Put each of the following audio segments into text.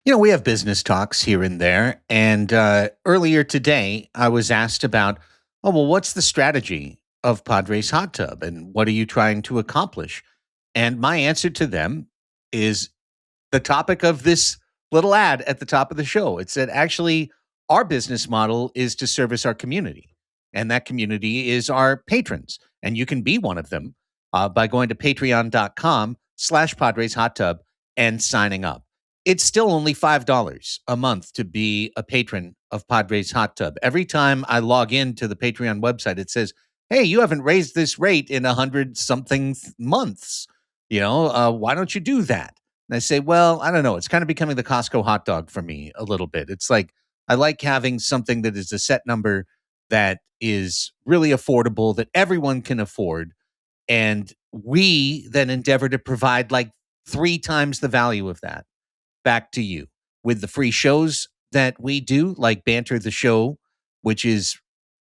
We have business talks here and there. And earlier today, I was asked about, oh, well, what's the strategy of Padres Hot Tub and what are you trying to accomplish? And my answer to them is the topic of this little ad at the top of the show. It said, actually, our business model is to service our community. And that community is our patrons. And you can be one of them by going to patreon.com/Padres Hot Tub and signing up. It's still only $5 a month to be a patron of Padres Hot Tub. Every time I log into the Patreon website, it says, hey, you haven't raised this rate in 100 something months. Why don't you do that? And I say, well, I don't know. It's kind of becoming the Costco hot dog for me a little bit. It's like I like having something that is a set number that is really affordable, that everyone can afford. And we then endeavor to provide like three times the value of that back to you with the free shows that we do, like Banter the Show, which is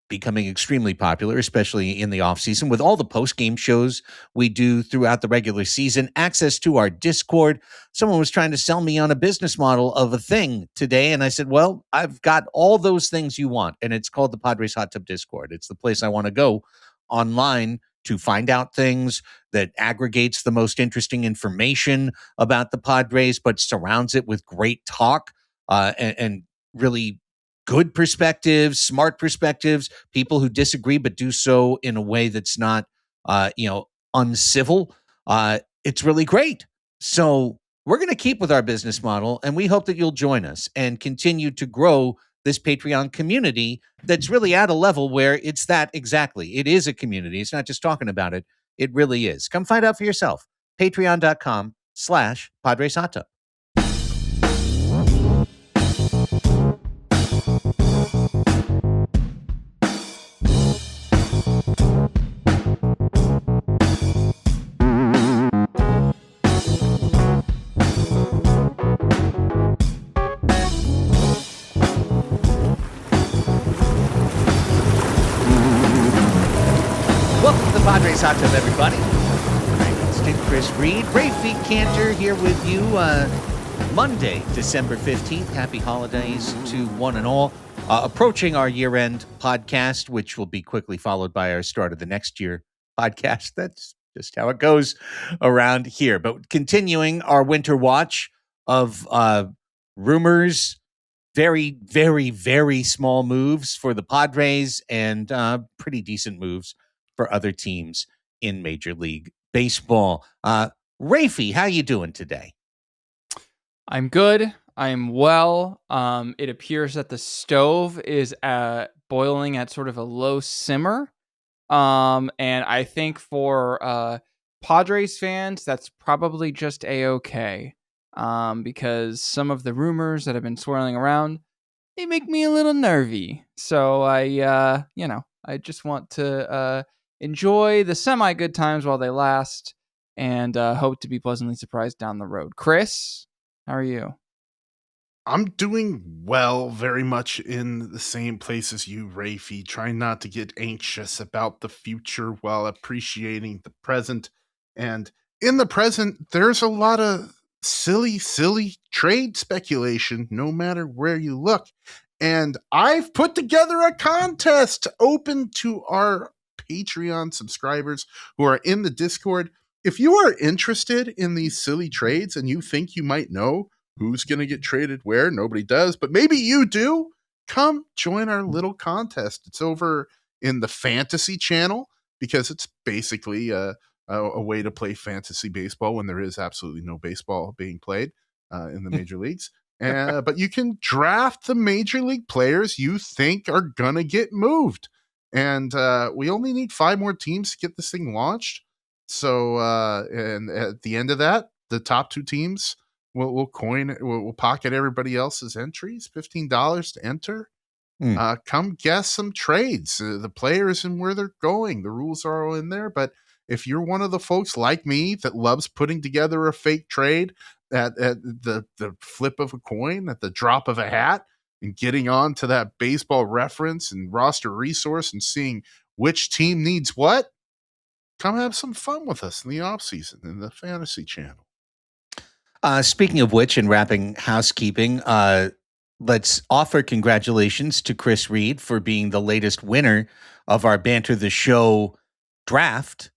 becoming extremely popular, especially in the off season, with all the post game shows we do throughout the regular season, access to our Discord. Someone was trying to sell me on a business model of a thing today. And I said, well, I've got all those things you want. And it's called the Padres Hot Tub Discord. It's the place I want to go online to find out things, that aggregates the most interesting information about the Padres, but surrounds it with great talk and really good perspectives, smart perspectives, people who disagree but do so in a way that's not, uncivil. It's really great. So we're going to keep with our business model, and we hope that you'll join us and continue to grow this Patreon community that's really at a level where it's that exactly. It is a community. It's not just talking about it. It really is. Come find out for yourself. Patreon.com/Padres Hot Tub. Welcome to the Padres Hot Tub, everybody. I'm Elsten, Chris Reed, Raphie Cantor here with you Monday, December 15th. Happy holidays to one and all. Approaching our year-end podcast, which will be quickly followed by our start of the next year podcast. That's just how it goes around here. But continuing our winter watch of rumors, very, very, very small moves for the Padres and pretty decent moves for other teams in Major League Baseball. Raphie, how you doing today? I'm good. I'm well. It appears that the stove is boiling at sort of a low simmer. And I think for Padres fans, that's probably just a-okay. Because some of the rumors that have been swirling around, they make me a little nervy. So I just want to enjoy the semi-good times while they last and hope to be pleasantly surprised down the road. Chris, how are you? I'm doing well, very much in the same place as you, Rafi, trying not to get anxious about the future while appreciating the present. And in the present, there's a lot of silly trade speculation, no matter where you look. And I've put together a contest open to our Patreon subscribers who are in the Discord. If you are interested in these silly trades and you think you might know who's going to get traded where, nobody does, but maybe you do, come join our little contest. It's over in the fantasy channel because it's basically a way to play fantasy baseball when there is absolutely no baseball being played in the major leagues. But you can draft the major league players you think are going to get moved. And we only need 5 more teams to get this thing launched. So, and at the end of that, the top 2 teams we'll pocket everybody else's entries, $15 to enter. Come guess some trades, the players and where they're going. The rules are all in there. But if you're one of the folks like me that loves putting together a fake trade at the flip of a coin, at the drop of a hat, and getting on to that baseball reference and roster resource and seeing which team needs what, come have some fun with us in the off season in the fantasy channel. Speaking of which, and wrapping housekeeping, let's offer congratulations to Chris Reed for being the latest winner of our Banter the Show draft.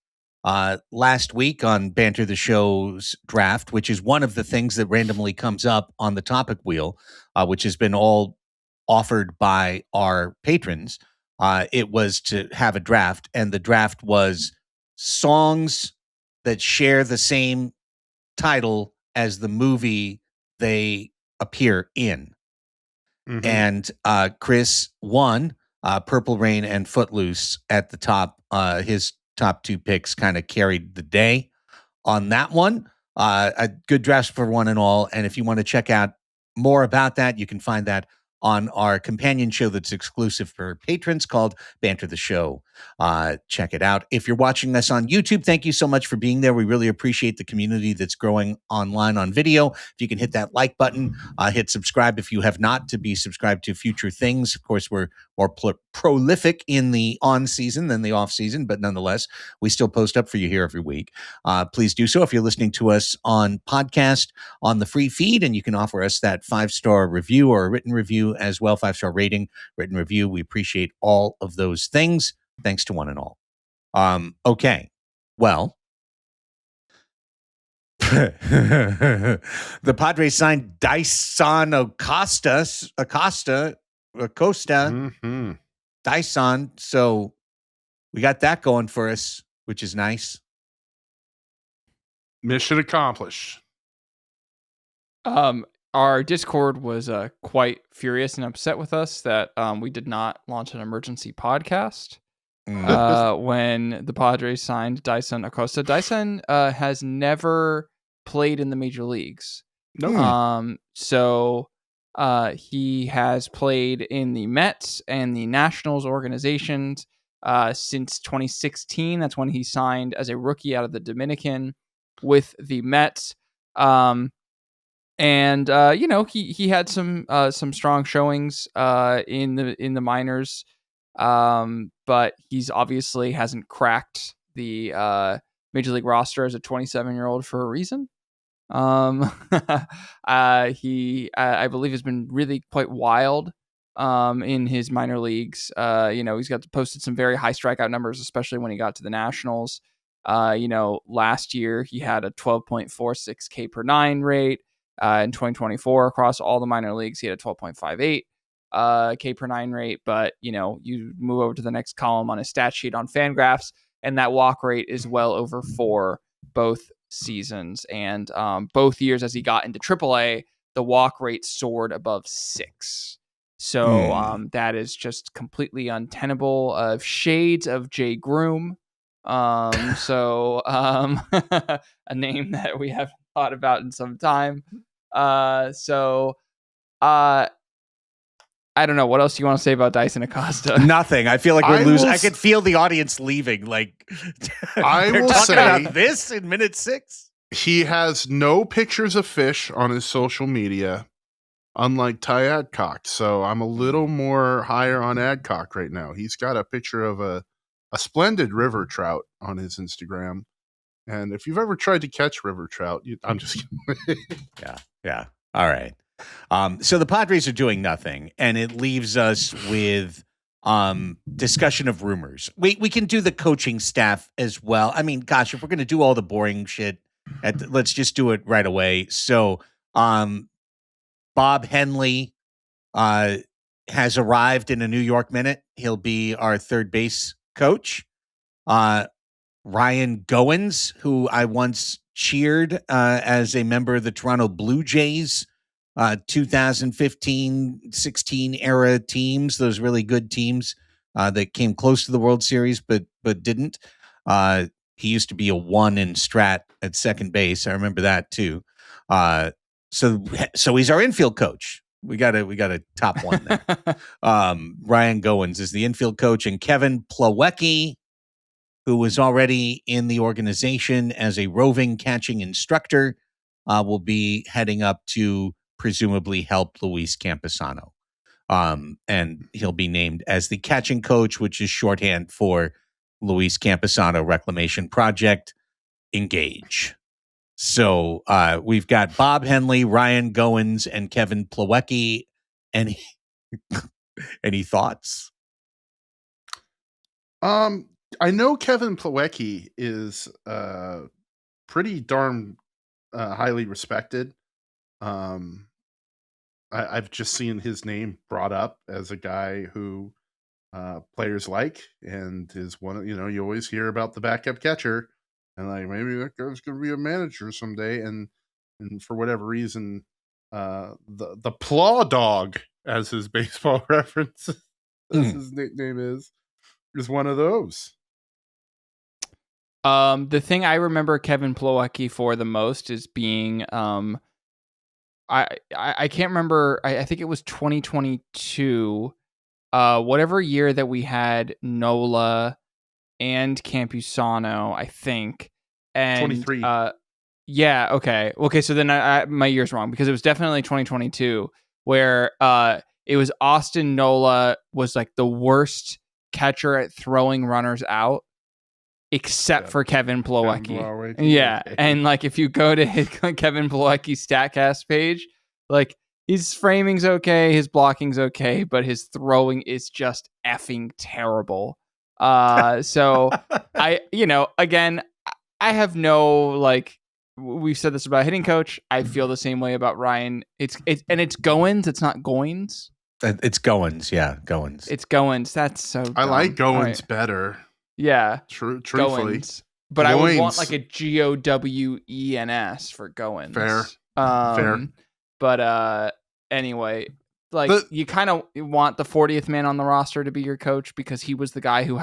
Last week on Banter the Show's draft, which is one of the things that randomly comes up on the topic wheel, which has been all offered by our patrons, it was to have a draft, and the draft was songs that share the same title as the movie they appear in. Mhm. And Chris won Purple Rain and Footloose at the top. His top two picks kind of carried the day on that one. A good draft for one and all. And if you want to check out more about that, you can find that on our companion show that's exclusive for patrons called Banter the Show. Check it out. If you're watching us on YouTube, thank you so much for being there. We really appreciate the community that's growing online on video. If you can hit that like button, hit subscribe if you have not to be subscribed to future things. Of course, we're more prolific in the on season than the off season, but nonetheless, we still post up for you here every week. Please do so if you're listening to us on podcast on the free feed, and you can offer us that 5-star review or a written review as well, 5-star rating, written review. We appreciate all of those things. Thanks to one and all. Okay. Well, the Padres signed Dyson Acosta, Mhm. Dyson. So we got that going for us, which is nice. Mission accomplished. Our Discord was quite furious and upset with us that we did not launch an emergency podcast when the Padres signed Dyson Acosta. Dyson has never played in the major leagues. Nope. So he has played in the Mets and the Nationals organizations since 2016. That's when he signed as a rookie out of the Dominican with the Mets. And he had some strong showings in the minors, but he's obviously hasn't cracked the major league roster as a 27-year-old for a reason. He I believe has been really quite wild in his minor leagues. He's posted some very high strikeout numbers, especially when he got to the Nationals. Last year he had a 12.46 K per 9 rate. In 2024, across all the minor leagues, he had a 12.58 K per 9 rate. But, you move over to the next column on his stat sheet on Fangraphs, and that walk rate is well over 4 both seasons. And both years as he got into AAA, the walk rate soared above 6. So that is just completely untenable. Shades of Jay Groom. A name that we haven't thought about in some time. I don't know. What else do you want to say about Dyson Acosta? Nothing. I feel like we're losing. I could feel the audience leaving. Like, I they're will talking say about this in minute 6. he has no pictures of fish on his social media, unlike Ty Adcock. So I'm a little more higher on Adcock right now. He's got a picture of a splendid river trout on his Instagram. And if you've ever tried to catch river trout, I'm just kidding. Yeah. All right. So the Padres are doing nothing, and it leaves us with discussion of rumors. We can do the coaching staff as well. I mean, gosh, if we're going to do all the boring shit, let's just do it right away. So Bob Henley has arrived in a New York minute. He'll be our third base coach. Ryan Goins, who I once cheered as a member of the Toronto Blue Jays 2015-16 era teams, those really good teams that came close to the World Series but didn't. He used to be a 1 in strat at second base. I remember that too. So he's our infield coach. We got a top one there. Ryan Goins is the infield coach, and Kevin Plawecki, who was already in the organization as a roving catching instructor, will be heading up to presumably help Luis Campusano. And he'll be named as the catching coach, which is shorthand for Luis Campusano Reclamation Project, Engage. So we've got Bob Henley, Ryan Goins, and Kevin Plawecki. Any thoughts? I know Kevin Plawecki is pretty darn highly respected. I've just seen his name brought up as a guy who players like, and is one of, you always hear about the backup catcher, and like maybe that guy's going to be a manager someday, and for whatever reason, the Plaw Dog, as his baseball reference, as his nickname is one of those. The thing I remember Kevin Plawecki for the most is being I can't remember. I think it was 2022. Whatever year that we had Nola and Campusano, I think. And 23. Yeah. Okay. So then my year's wrong, because it was definitely 2022 where it was Austin Nola was like the worst catcher at throwing runners out, except for Kevin Plawecki. Yeah. Okay. And like if you go to Kevin Plawecki's StatCast page, like his framing's okay, his blocking's okay, but his throwing is just effing terrible. So again, I have no, like, we've said this about hitting coach. I feel the same way about Ryan. It's Goins. It's not Goins. It's Goins. Yeah, Goins. It's Goins. That's so dumb. I like Goins better. Yeah. Truthfully. Goins. But Goins. I would want like a Gowens for Goins. Fair. But anyway, like you kind of want the 40th man on the roster to be your coach, because he was the guy who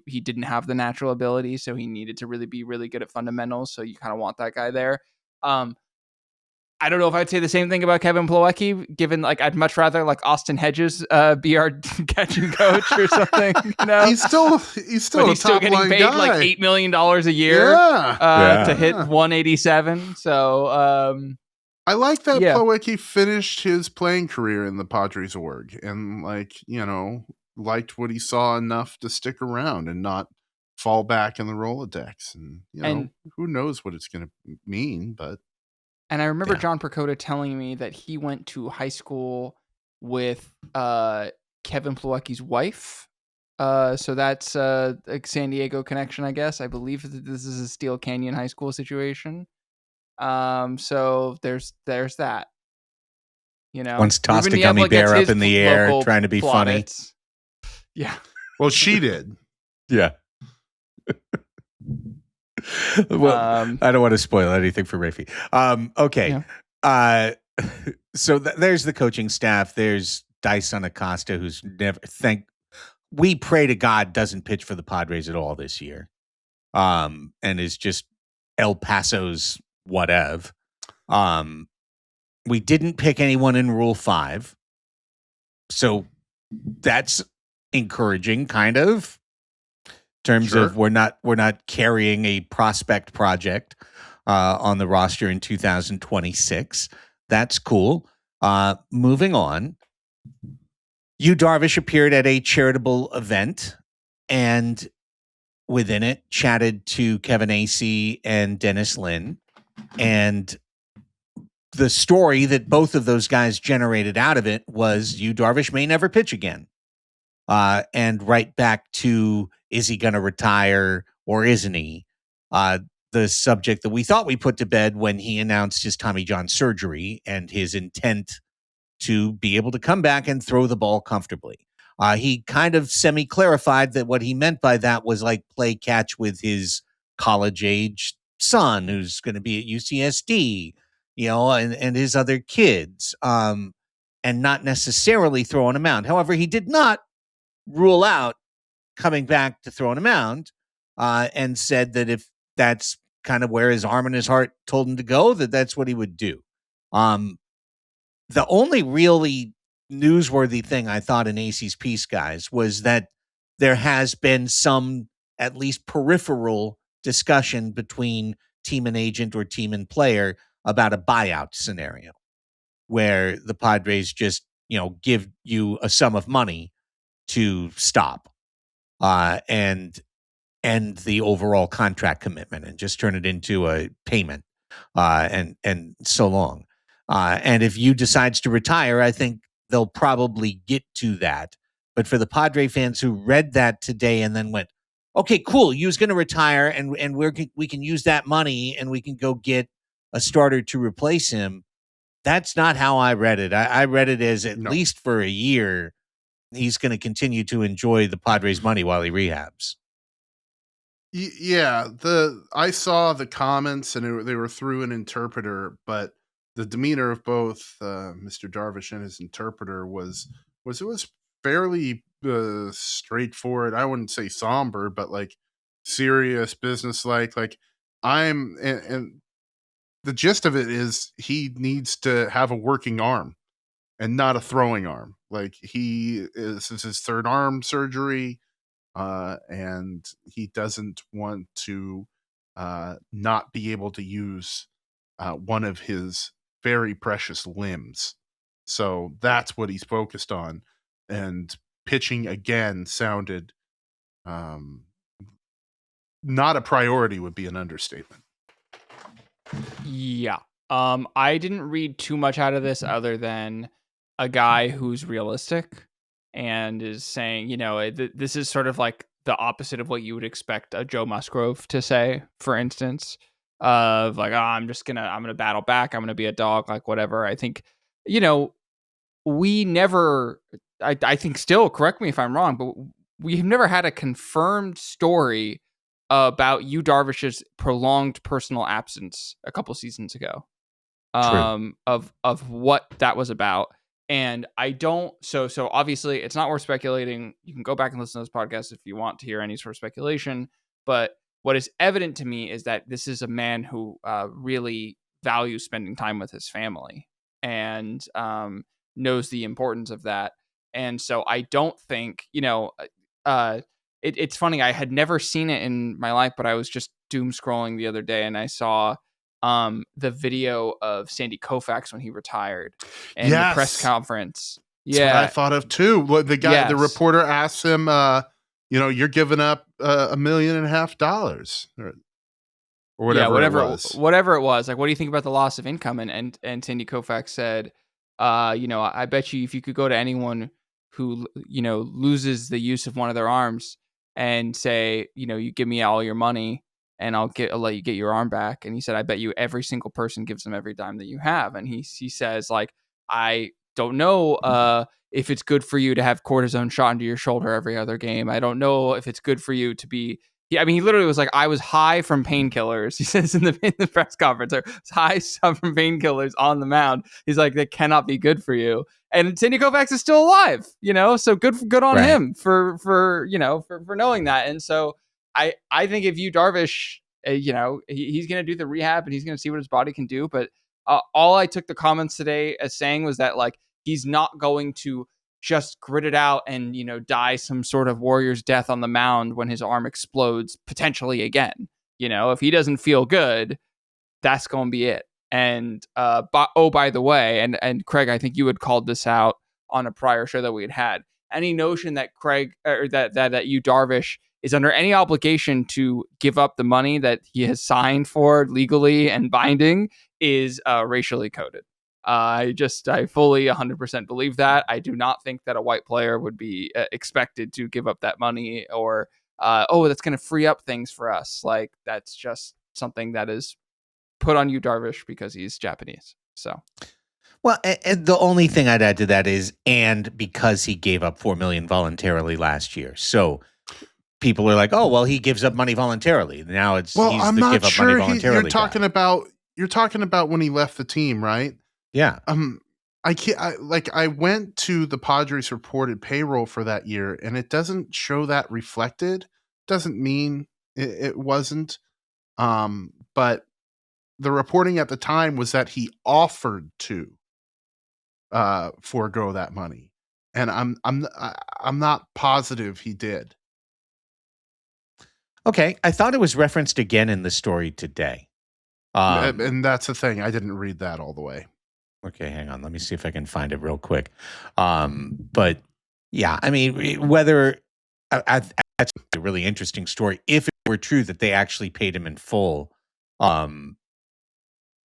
he didn't have the natural ability, so he needed to really be really good at fundamentals. So you kind of want that guy there. I don't know if I'd say the same thing about Kevin Plawecki, given like I'd much rather like Austin Hedges be our catching coach or something. He's still getting paid guy. like $8 million a year to hit 187. So I like that Plawecki finished his playing career in the Padres org, and liked what he saw enough to stick around and not fall back in the Rolodex. And who knows what it's going to mean, but. And I remember John Percoda telling me that he went to high school with Kevin Plawecki's wife. So that's a San Diego connection, I guess. I believe that this is a Steel Canyon High School situation. So there's that. Once tossed a gummy bear up in the air trying to be funny. Yeah. Well, she did. Yeah. Well, I don't want to spoil anything for Raphie. Okay. Yeah. So there's the coaching staff. There's Dyson Acosta, who's we pray to God doesn't pitch for the Padres at all this year. And is just El Paso's whatever. We didn't pick anyone in Rule 5. So that's encouraging, kind of. Terms of we're not carrying a prospect project on the roster in 2026. That's cool. Moving on. Darvish appeared at a charitable event, and within it chatted to Kevin Acee and Dennis Lin. And the story that both of those guys generated out of it was Darvish may never pitch again. And right back to, is he going to retire or isn't he? The subject that we thought we put to bed when he announced his Tommy John surgery and his intent to be able to come back and throw the ball comfortably. He kind of semi-clarified that what he meant by that was like play catch with his college-age son who's going to be at UCSD, and his other kids, and not necessarily throwing a mound. However, he did not rule out coming back to throw on a mound, and said that if that's kind of where his arm and his heart told him to go, that's what he would do. The only really newsworthy thing I thought in Acee's piece, guys, was that there has been some at least peripheral discussion between team and agent or team and player about a buyout scenario where the Padres just, give you a sum of money to stop and end the overall contract commitment and just turn it into a payment. and so long. And if Yu decides to retire, I think they'll probably get to that. But for the Padre fans who read that today and then went, okay, cool, Yu's going to retire, and we can use that money and we can go get a starter to replace him. That's not how I read it. I read it as at least for a year, he's going to continue to enjoy the Padres' money while he rehabs. Yeah, I saw the comments and they were through an interpreter, but the demeanor of both Mr. Darvish and his interpreter was fairly straightforward. I wouldn't say somber, but like serious, businesslike. Like and the gist of it is he needs to have a working arm and not a throwing arm. Like this is his third arm surgery. And he doesn't want to not be able to use one of his very precious limbs. So that's what he's focused on. And pitching again sounded not a priority would be an understatement. Yeah. I didn't read too much out of this other than a guy who's realistic and is saying, this is sort of like the opposite of what you would expect a Joe Musgrove to say, for instance, of like, I'm gonna battle back. I'm gonna be a dog, like whatever. I think, we never, I think still, correct me if I'm wrong, but we have never had a confirmed story about Yu Darvish's prolonged personal absence a couple seasons ago, of what that was about. And I don't, so obviously it's not worth speculating. You can go back and listen to this podcast if you want to hear any sort of speculation. But what is evident to me is that this is a man who really values spending time with his family and knows the importance of that. And so I don't think, it's funny. I had never seen it in my life, but I was just doom scrolling the other day and I saw the video of Sandy Koufax when he retired and the press conference. That's what I thought of too. The guy, the reporter asked him, you're giving up $1.5 million or whatever it was. Like, what do you think about the loss of income? And Sandy Koufax said, I bet you if you could go to anyone who, loses the use of one of their arms and say, you give me all your money and I'll let you get your arm back. And he said, I bet you every single person gives them every dime that you have. And he says, like, I don't know if it's good for you to have cortisone shot into your shoulder every other game. I don't know if it's good for you to be. He literally was like, I was high from painkillers. He says in the press conference, or high from painkillers on the mound. He's like, that cannot be good for you. And Sandy Koufax is still alive, so good on him for knowing that. And so I think if Yu Darvish, he's going to do the rehab and he's going to see what his body can do. But all I took the comments today as saying was that, like, he's not going to just grit it out and, die some sort of warrior's death on the mound when his arm explodes potentially again. If he doesn't feel good, that's going to be it. And by the way, and Craig, I think you had called this out on a prior show that we had. Any notion that Craig or that Yu Darvish is under any obligation to give up the money that he has signed for legally and binding is racially coded. I fully 100% believe that. I do not think that a white player would be expected to give up that money or, that's going to free up things for us. Like, that's just something that is put on Yu Darvish because he's Japanese. So, well, and the only thing I'd add to that is, and because he gave up $4 million voluntarily last year, so people are like, oh, well, he gives up money voluntarily. Now he's I'm not give up sure money voluntarily. You're talking about when he left the team, right? Yeah. I went to the Padres reported payroll for that year, and it doesn't show that reflected. Doesn't mean it wasn't. But the reporting at the time was that he offered to forego that money, and I'm not positive he did. Okay, I thought it was referenced again in the story today. And that's the thing. I didn't read that all the way. Okay, hang on. Let me see if I can find it real quick. But yeah, whether that's a really interesting story. If it were true that they actually paid him in full,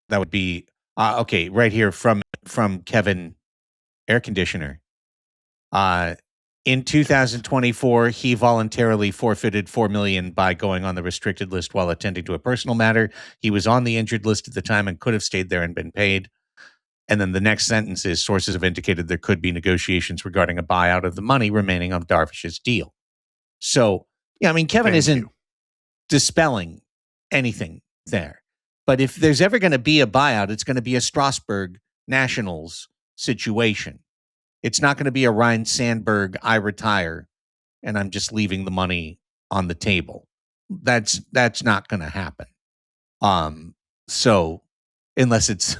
That would be okay. Right here from Kevin Air Conditioner. In 2024, he voluntarily forfeited $4 million by going on the restricted list while attending to a personal matter. He was on the injured list at the time and could have stayed there and been paid. And then the next sentence is sources have indicated there could be negotiations regarding a buyout of the money remaining on Darvish's deal. So, yeah, I mean, Kevin isn't dispelling anything there. But if there's ever going to be a buyout, it's going to be a Strasburg Nationals situation. It's not going to be a Ryan Sandberg, I retire, and I'm just leaving the money on the table. That's not going to happen. So unless it's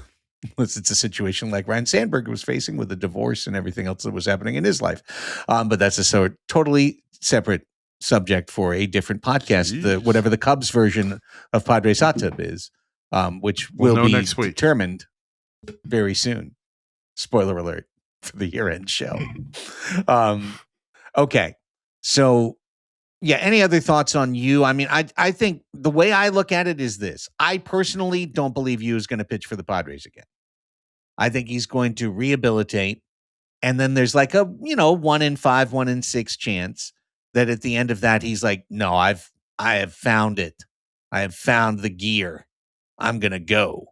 a situation like Ryan Sandberg was facing with a divorce and everything else that was happening in his life. But that's a totally separate subject for a different podcast, whatever the Cubs version of Padres Hot Tub is, which will be next week. Determined very soon. Spoiler alert for the year-end show. Okay. So, yeah, any other thoughts on you? I mean, I think the way I look at it is this. I personally don't believe you is going to pitch for the Padres again. I think he's going to rehabilitate. And then there's like a, 1 in 5, 1 in 6 chance that at the end of that, he's like, no, I have found it. I have found the gear. I'm going to go.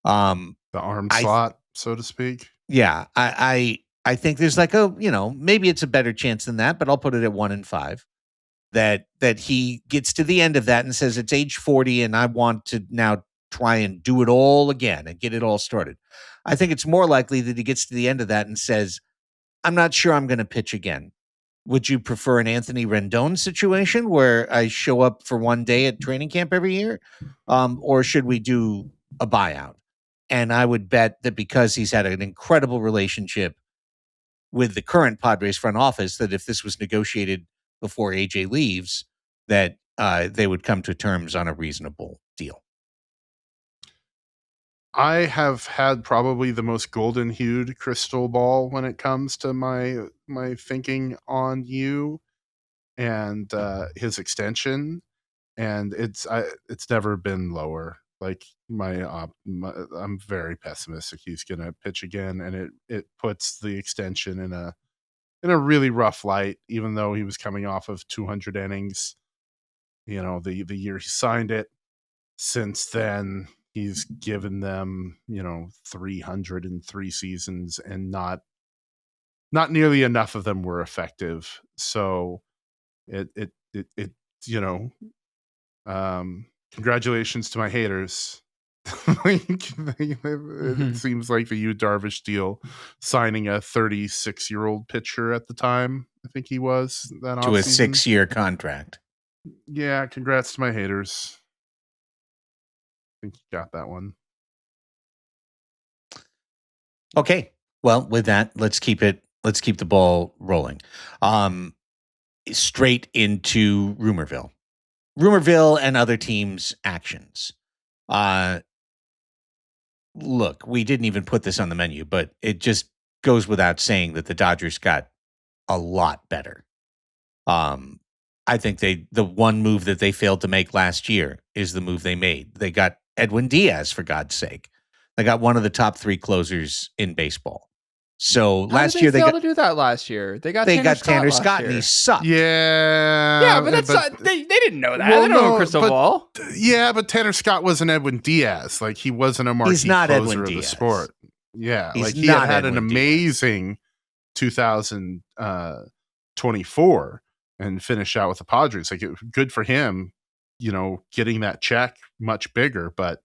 The arm slot, so to speak. Yeah. I think there's like a, maybe it's a better chance than that, but I'll put it at 1 in 5 that he gets to the end of that and says it's age 40 and I want to now try and do it all again and get it all started. I think it's more likely that he gets to the end of that and says, I'm not sure I'm going to pitch again. Would you prefer an Anthony Rendon situation where I show up for one day at training camp every year? Or should we do a buyout? And I would bet that because he's had an incredible relationship with the current Padres front office, that if this was negotiated before AJ leaves, that they would come to terms on a reasonable deal. I have had probably the most golden-hued crystal ball when it comes to my thinking on you and his extension, and it's never been lower. Like I'm very pessimistic he's going to pitch again, and it puts the extension in a really rough light. Even though he was coming off of 200 innings, the year he signed it. Since then, he's given them, 303 seasons, and not nearly enough of them were effective. So congratulations to my haters. It seems like the Darvish deal, signing a 36-year-old pitcher at the time, I think he was that to a 6-year contract. Yeah, congrats to my haters. I think you got that one. Okay. Well, with that, let's keep the ball rolling. Straight into Rumorville and other teams' actions. Look, we didn't even put this on the menu, but it just goes without saying that the Dodgers got a lot better. I think the one move that they failed to make last year is the move they made. They got Edwin Diaz, for God's sake. They got one of the top 3 closers in baseball. So last year they failed to do that last year. They got Tanner Scott and he sucked. Yeah, but that's not, they didn't know that. They don't know crystal ball. Yeah, but Tanner Scott wasn't Edwin Diaz. Like, he wasn't a marquee closer of the sport. Yeah, he had an amazing 2024 and finished out with the Padres. Like, good for him, getting that check much bigger. But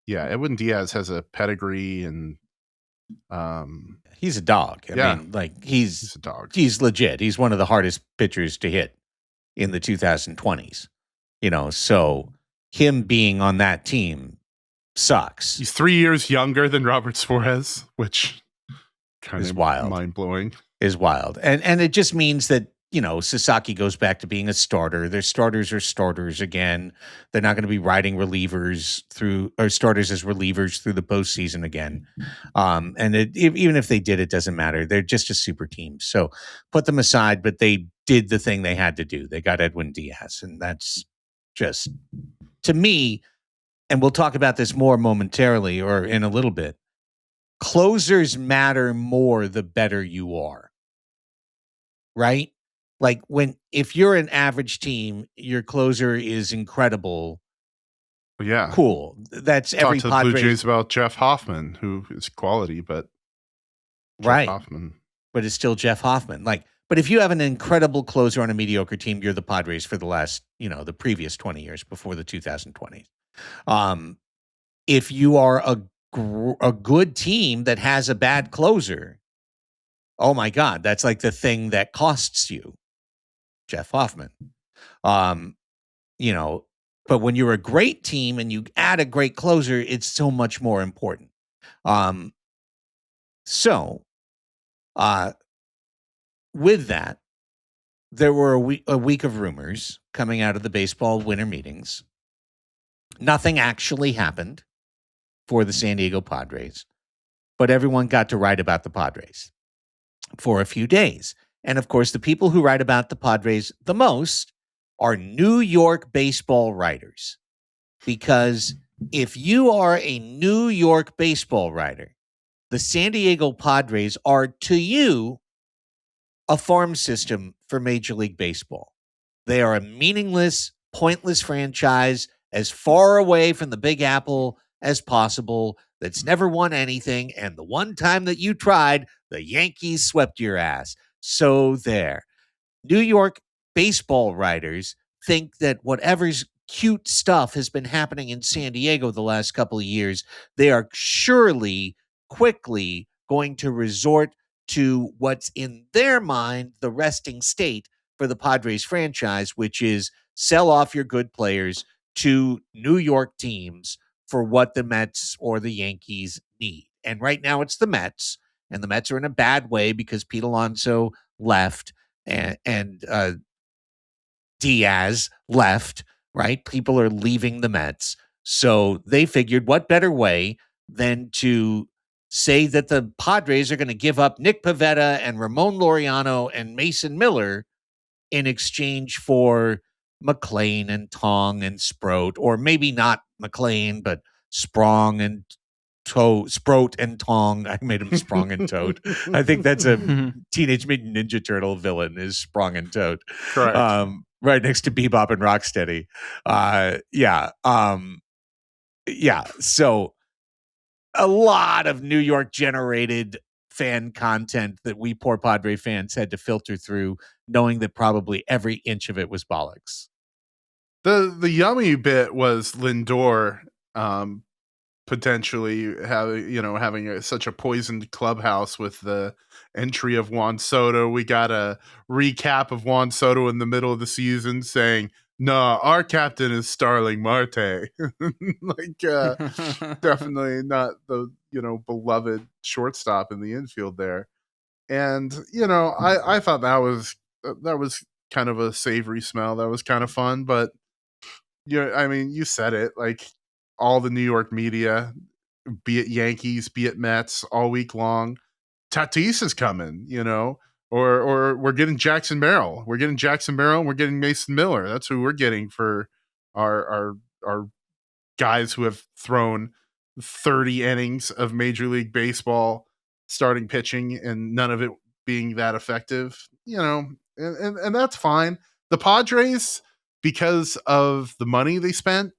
yeah, Edwin Diaz has a pedigree, and he's a dog. I mean, like, he's a dog. He's legit. He's one of the hardest pitchers to hit in the 2020s. So him being on that team sucks. He's 3 years younger than Robert Suarez, which kind is of wild. Mind-blowing. Is wild. And it just means that, Sasaki goes back to being a starter. Their starters are starters again. They're not going to be riding starters as relievers through the postseason again. And even if they did, it doesn't matter. They're just a super team. So put them aside, but they did the thing they had to do. They got Edwin Diaz, and that's just, to me, and we'll talk about this more momentarily or in a little bit, closers matter more the better you are. Right? Like if you're an average team, your closer is incredible. Yeah. Cool. That's every Talk to the Blue Padres. Jays about Jeff Hoffman, who is quality, but Right. Jeff Hoffman. But it's still Jeff Hoffman. But if you have an incredible closer on a mediocre team, you're the Padres for the last, the previous 20 years before the 2020s. If you are a good team that has a bad closer, oh my God, that's like the thing that costs you, Jeff Hoffman. But when you're a great team and you add a great closer, it's so much more important. With that, there were a week of rumors coming out of the baseball winter meetings. Nothing actually happened for the San Diego Padres, but everyone got to write about the Padres for a few days. And of course, the people who write about the Padres the most are New York baseball writers. Because if you are a New York baseball writer, the San Diego Padres are, to you, a farm system for Major League Baseball. They are a meaningless, pointless franchise as far away from the Big Apple as possible that's never won anything. And the one time that you tried, the Yankees swept your ass. So there. New York baseball writers think that whatever's cute stuff has been happening in San Diego the last couple of years, they are surely, quickly going to resort to what's in their mind the resting state for the Padres franchise, which is sell off your good players to New York teams for what the Mets or the Yankees need. And right now it's the Mets, and the Mets are in a bad way because Pete Alonso left and Diaz left, right? People are leaving the Mets. So they figured what better way than to say that the Padres are going to give up Nick Pivetta and Ramon Laureano and Mason Miller in exchange for McLean and Tong and Sproat, or maybe not McLean, but Sprong and Sproat and Tong. I made him Sprong and Toad. I think that's a Teenage Mutant Ninja Turtle villain is Sprong and Toad. Correct. Right next to Bebop and Rocksteady. So a lot of New York generated fan content that we poor Padre fans had to filter through, knowing that probably every inch of it was bollocks. The yummy bit was Lindor potentially having such a poisoned clubhouse with the entry of Juan Soto. We got a recap of Juan Soto in the middle of the season saying, "No, our captain is Starling Marte." Definitely not the beloved shortstop in the infield there. And I thought that was kind of a savory smell. That was kind of fun, but you said it, like all the New York media, be it Yankees, be it Mets, all week long. Tatis is coming, or we're getting Jackson Merrill. We're getting Jackson Merrill and we're getting Mason Miller. That's who we're getting for our guys who have thrown 30 innings of Major League Baseball starting pitching and none of it being that effective, and that's fine. The Padres, because of the money they spent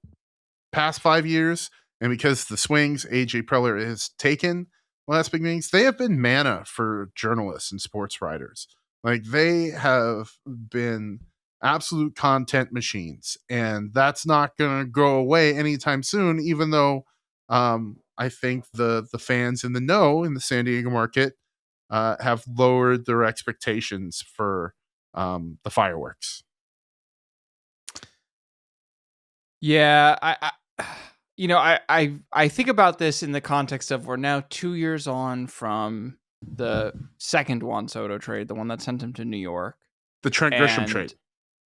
past 5 years and because the swings AJ Preller has taken last big meetings, they have been manna for journalists and sports writers. Like, they have been absolute content machines, and that's not going to go away anytime soon, even though I think the fans in the know in the San Diego market have lowered their expectations for the fireworks. Yeah, I think about this in the context of we're now 2 years on from the second Juan Soto trade, the one that sent him to New York. The Trent Grisham trade.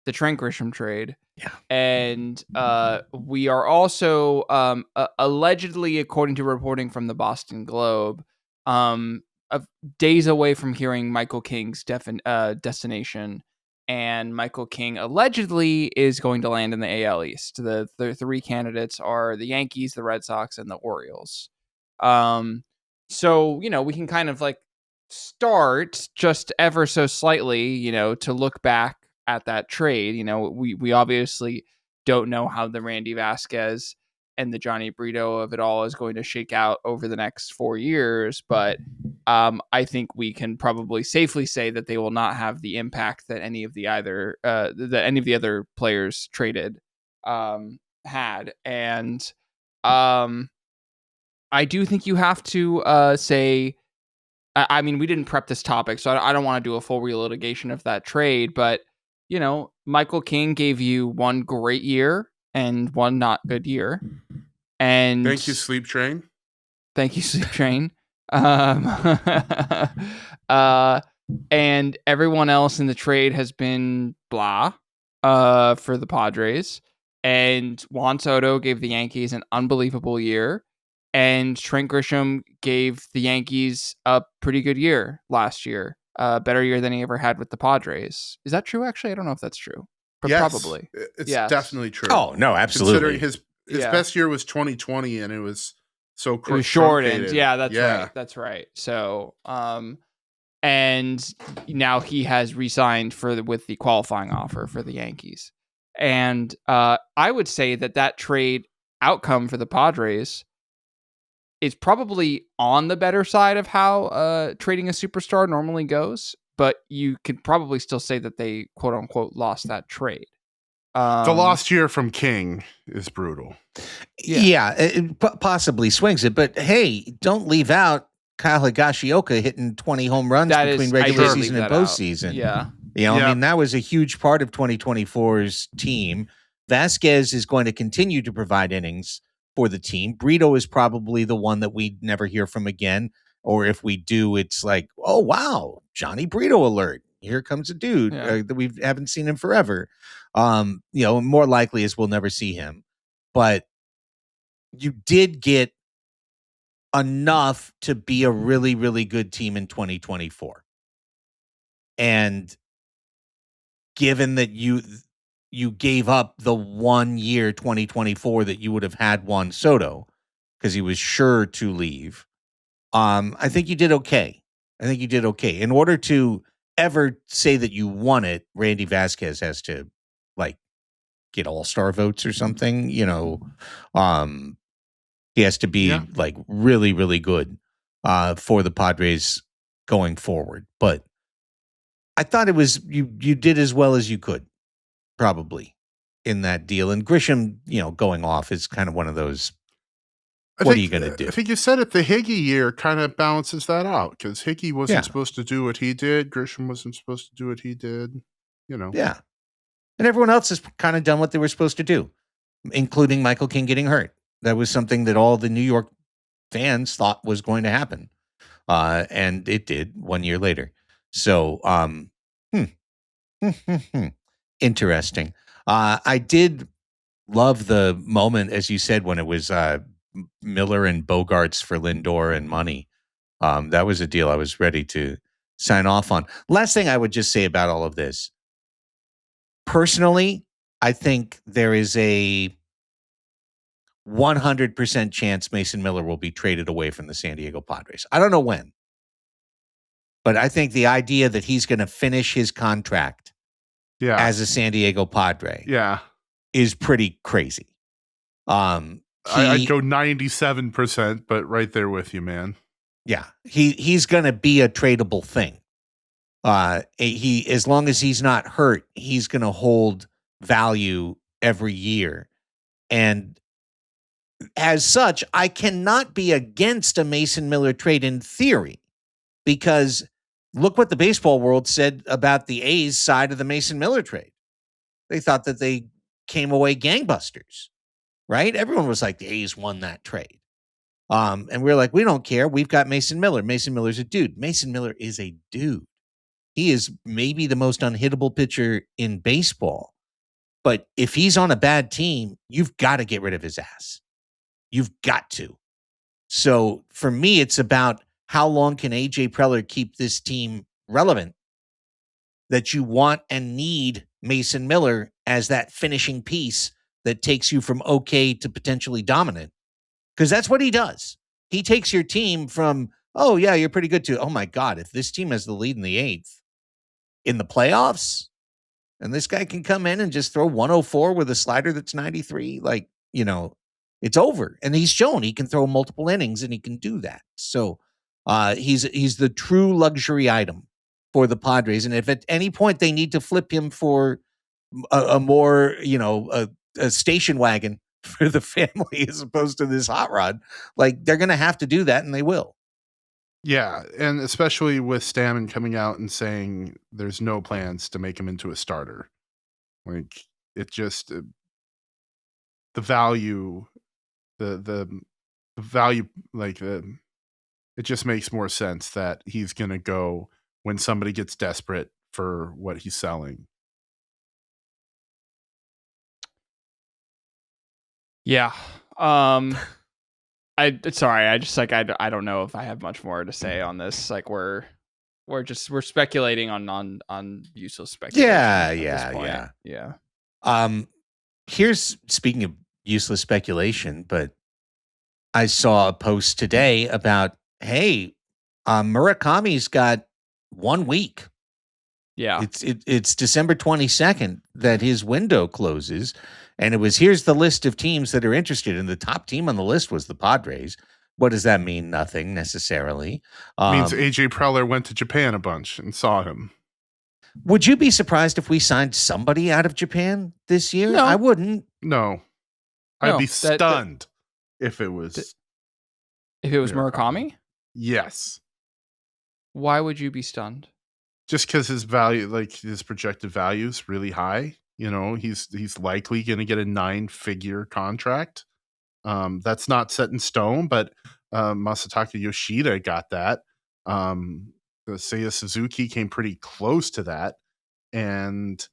The Trent Grisham trade. Yeah. And we are also allegedly, according to reporting from the Boston Globe, days away from hearing Michael King's destination. and Michael King allegedly is going to land in the AL East. The three candidates are the Yankees, the Red Sox, and the Orioles. So, we can kind of like start just ever so slightly, to look back at that trade. We obviously don't know how the Randy Vasquez and the Johnny Brito of it all is going to shake out over the next 4 years, but I think we can probably safely say that they will not have the impact that any of the other players traded had. And I do think you have to say, I mean, we didn't prep this topic, so I don't want to do a full relitigation of that trade, but Michael King gave you one great year and one not good year. And thank you, Sleep Train. Thank you, Sleep Train. And everyone else in the trade has been blah for the Padres. And Juan Soto gave the Yankees an unbelievable year. And Trent Grisham gave the Yankees a pretty good year last year. Better year than he ever had with the Padres. Is that true? Actually, I don't know if that's true. But yes, probably. It's definitely true. Oh, no, absolutely. Considering his best year was 2020, and it was so it was shortened. Yeah, that's right. That's right. So, and now he has re-signed with the qualifying offer for the Yankees. And I would say that trade outcome for the Padres is probably on the better side of how trading a superstar normally goes, but you could probably still say that they quote unquote lost that trade. The lost year from King is brutal. Yeah, it possibly swings it, but hey, don't leave out Kyle Higashioka hitting 20 home runs between regular season and postseason. Yeah. I mean, that was a huge part of 2024's team. Vasquez is going to continue to provide innings for the team. Brito is probably the one that we never hear from again. Or if we do, it's like, oh, wow, Johnny Brito alert. Here comes a dude that we haven't seen him forever. More likely is we'll never see him. But you did get enough to be a really, really good team in 2024. And given that you gave up the 1 year 2024 that you would have had Juan Soto because he was sure to leave, I think you did okay. In order to ever say that you won it, Randy Vasquez has to get all-star votes or something. He has to be really, really good for the Padres going forward. But I thought it was you did as well as you could, probably, in that deal. And Grisham, going off is kind of one of those. What are you going to do? I think you said it. The Higgy year kind of balances that out because Higgy wasn't supposed to do what he did. Grisham wasn't supposed to do what he did. Yeah, and everyone else has kind of done what they were supposed to do, including Michael King getting hurt. That was something that all the New York fans thought was going to happen, and it did 1 year later. So, interesting. I did love the moment, as you said, when it was Miller and Bogarts for Lindor and money. That was a deal I was ready to sign off on. Last thing I would just say about all of this. Personally, I think there is a 100% chance Mason Miller will be traded away from the San Diego Padres. I don't know when. But I think the idea that he's going to finish his contract as a San Diego Padre is pretty crazy. I'd go 97%, but right there with you, man. Yeah, he's going to be a tradable thing. He as long as he's not hurt, he's going to hold value every year. And as such, I cannot be against a Mason Miller trade in theory, because look what the baseball world said about the A's side of the Mason Miller trade. They thought that they came away gangbusters, right? Everyone was like, the A's won that trade. And we're like, we don't care. We've got Mason Miller. Mason Miller's a dude. Mason Miller is a dude. He is maybe the most unhittable pitcher in baseball. But if he's on a bad team, you've got to get rid of his ass. You've got to. So for me, it's about how long can AJ Preller keep this team relevant that you want and need Mason Miller as that finishing piece that takes you from okay to potentially dominant. Because that's what he does. He takes your team from, oh, yeah, you're pretty good, to, oh, my God, if this team has the lead in the eighth in the playoffs, and this guy can come in and just throw 104 with a slider that's 93, like, it's over. And he's shown he can throw multiple innings, and he can do that. So he's the true luxury item for the Padres. And if at any point they need to flip him for a more, a station wagon for the family as opposed to this hot rod, like, they're going to have to do that, and they will. Yeah, and especially with Stammen coming out and saying there's no plans to make him into a starter. Like, it just the value, the value, like it just makes more sense that he's gonna go when somebody gets desperate for what he's selling. Yeah. Sorry, I just like I don't know if I have much more to say on this. Like we're speculating on useless speculation. Yeah. Here's, speaking of useless speculation, but I saw a post today about, hey, Murakami's got 1 week. Yeah. It's December 22nd that his window closes. And it was, here's the list of teams that are interested. And the top team on the list was the Padres. What does that mean? Nothing necessarily. Means AJ Preller went to Japan a bunch and saw him. Would you be surprised if we signed somebody out of Japan this year? No. I wouldn't. No. I'd be stunned if it was Murakami? Yes. Why would you be stunned? Just because his value, like his projected value, is really high. He's likely going to get a 9-figure contract. That's not set in stone, but Masataka Yoshida got that. Seiya Suzuki came pretty close to that. And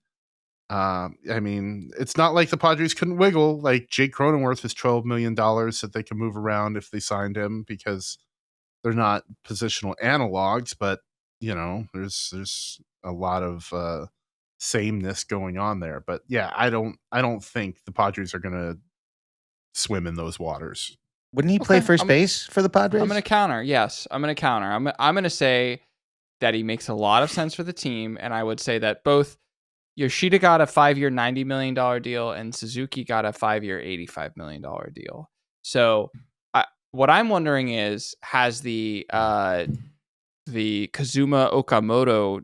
it's not like the Padres couldn't wiggle. Like, Jake Cronenworth is $12 million that they can move around if they signed him, because they're not positional analogs, but there's a lot of sameness going on there. But yeah, I don't think the Padres are gonna swim in those waters. Wouldn't he play first base for the Padres? I'm gonna counter. Yes, I'm gonna counter. I'm gonna say that he makes a lot of sense for the team, and I would say that both Yoshida got a 5-year $90 million deal, and Suzuki got a 5-year $85 million deal. So what I'm wondering is, has the Kazuma Okamoto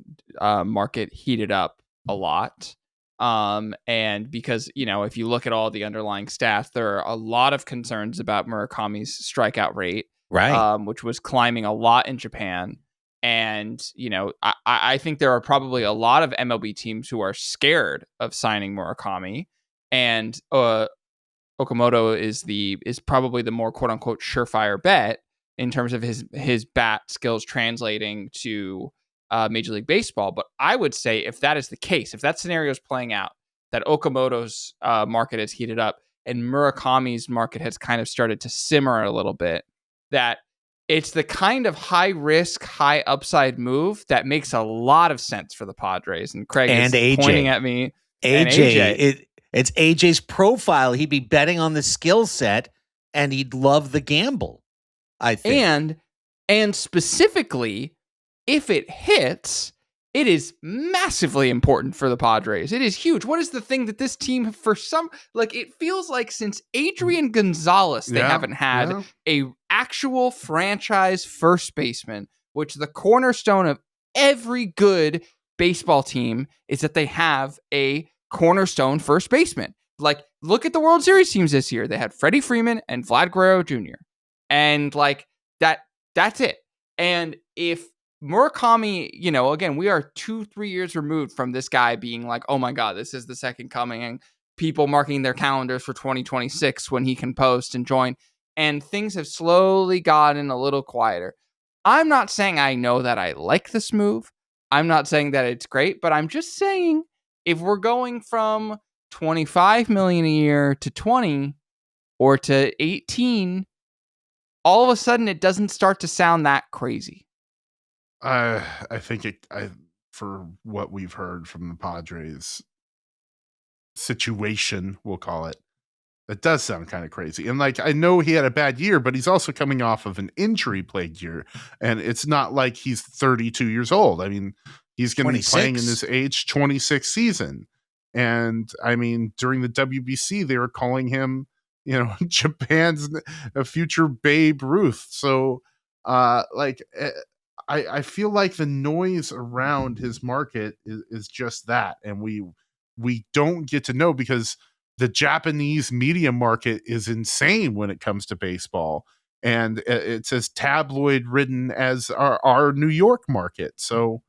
market heated up a lot? And because, if you look at all the underlying stats, there are a lot of concerns about Murakami's strikeout rate, right? Which was climbing a lot in Japan. And, I think there are probably a lot of MLB teams who are scared of signing Murakami, and Okamoto is probably the more quote unquote surefire bet in terms of his bat skills translating to Major League Baseball. But I would say, if that is the case, if that scenario is playing out, that Okamoto's market has heated up and Murakami's market has kind of started to simmer a little bit, that it's the kind of high risk, high upside move that makes a lot of sense for the Padres. And Craig is AJ. Pointing at me. AJ. It's AJ's profile. He'd be betting on the skill set, and he'd love the gamble, I think. And specifically, if it hits, it is massively important for the Padres. It is huge. What is the thing that this team, it feels like since Adrian Gonzalez, they haven't had a actual franchise first baseman, which the cornerstone of every good baseball team is that they have a cornerstone first baseman. Like, look at the World Series teams this year. They had Freddie Freeman and Vlad Guerrero Jr. And that's it. And if Murakami, again, we are 2-3 years removed from this guy being like, oh my God, this is the second coming, and people marking their calendars for 2026 when he can post and join. And things have slowly gotten a little quieter. I'm not saying I know that I like this move. I'm not saying that it's great, but I'm just saying, if we're going from 25 million a year to 20 or to 18, all of a sudden it doesn't start to sound that crazy. I think for what we've heard from the Padres situation, we'll call it. That does sound kind of crazy. And like, I know he had a bad year, but he's also coming off of an injury plagued year. And it's not like he's 32 years old. I mean, he's going to be playing in his age 26 season. And I mean, during the WBC, they were calling him, Japan's future Babe Ruth. So, I feel like the noise around his market is just that. And we don't get to know, because the Japanese media market is insane when it comes to baseball, and it's as tabloid ridden as our New York market. So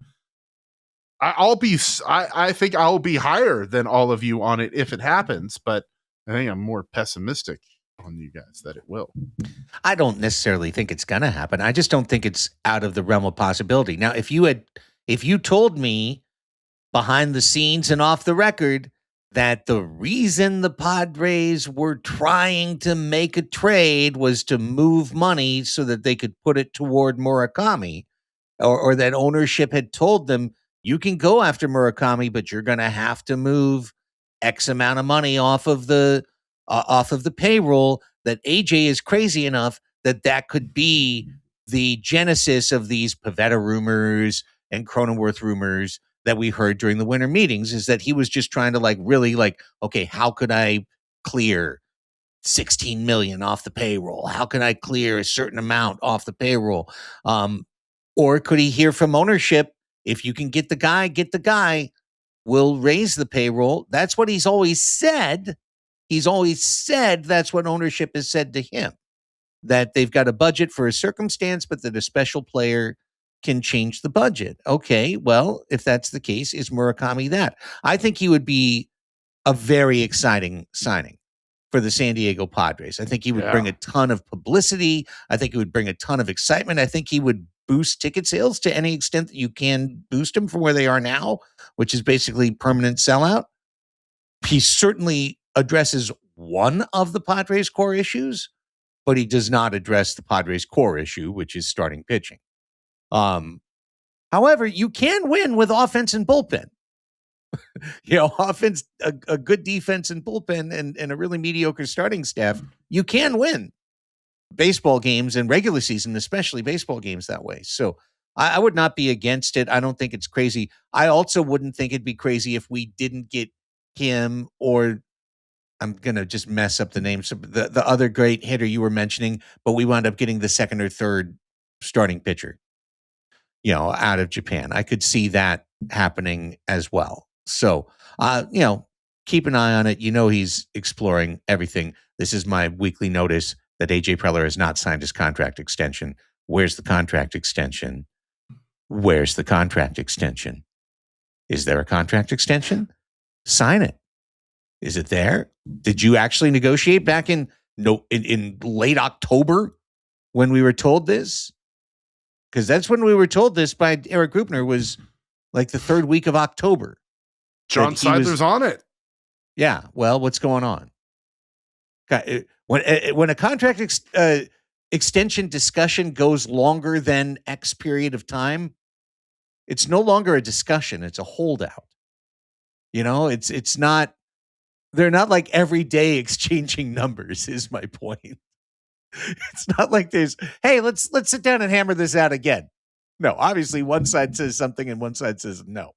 I think I'll be higher than all of you on it if it happens, but I think I'm more pessimistic on you guys that it will. I don't necessarily think it's going to happen. I just don't think it's out of the realm of possibility. Now, if you told me behind the scenes and off the record that the reason the Padres were trying to make a trade was to move money so that they could put it toward Murakami, or that ownership had told them, you can go after Murakami, but you're going to have to move X amount of money off of the payroll, that AJ is crazy enough that could be the genesis of these Pavetta rumors and Cronenworth rumors that we heard during the winter meetings, is that he was just trying to okay, how could I clear 16 million off the payroll? How can I clear a certain amount off the payroll? Or could he hear from ownership, if you can get the guy, we'll raise the payroll. That's what he's always said. He's always said that's what ownership has said to him, that they've got a budget for a circumstance, but that a special player can change the budget. Okay, well, if that's the case, is Murakami that? I think he would be a very exciting signing for the San Diego Padres. I think he would bring a ton of publicity. I think he would bring a ton of excitement. I think he would boost ticket sales to any extent that you can boost them from where they are now, which is basically permanent sellout. He certainly addresses one of the Padres' core issues, but he does not address the Padres' core issue, which is starting pitching. However, you can win with offense and bullpen. Offense, a good defense and bullpen, and a really mediocre starting staff. You can win baseball games and regular season, especially baseball games, that way. So I would not be against it. I don't think it's crazy. I also wouldn't think it'd be crazy if we didn't get him, or I'm going to just mess up the names. The other great hitter you were mentioning, but we wound up getting the second or third starting pitcher, out of Japan. I could see that happening as well. So, keep an eye on it. He's exploring everything. This is my weekly notice that AJ Preller has not signed his contract extension. Where's the contract extension? Where's the contract extension? Is there a contract extension? Sign it. Is it there? Did you actually negotiate back in late October when we were told this? Because that's when we were told this by Eric Grupner, was like the third week of October. John Seidler's on it. Yeah. Well, what's going on? When a contract extension discussion goes longer than X period of time, it's no longer a discussion. It's a holdout. It's not. They're not like every day exchanging numbers, is my point. It's not like there's, hey, let's sit down and hammer this out again. No, obviously one side says something and one side says no,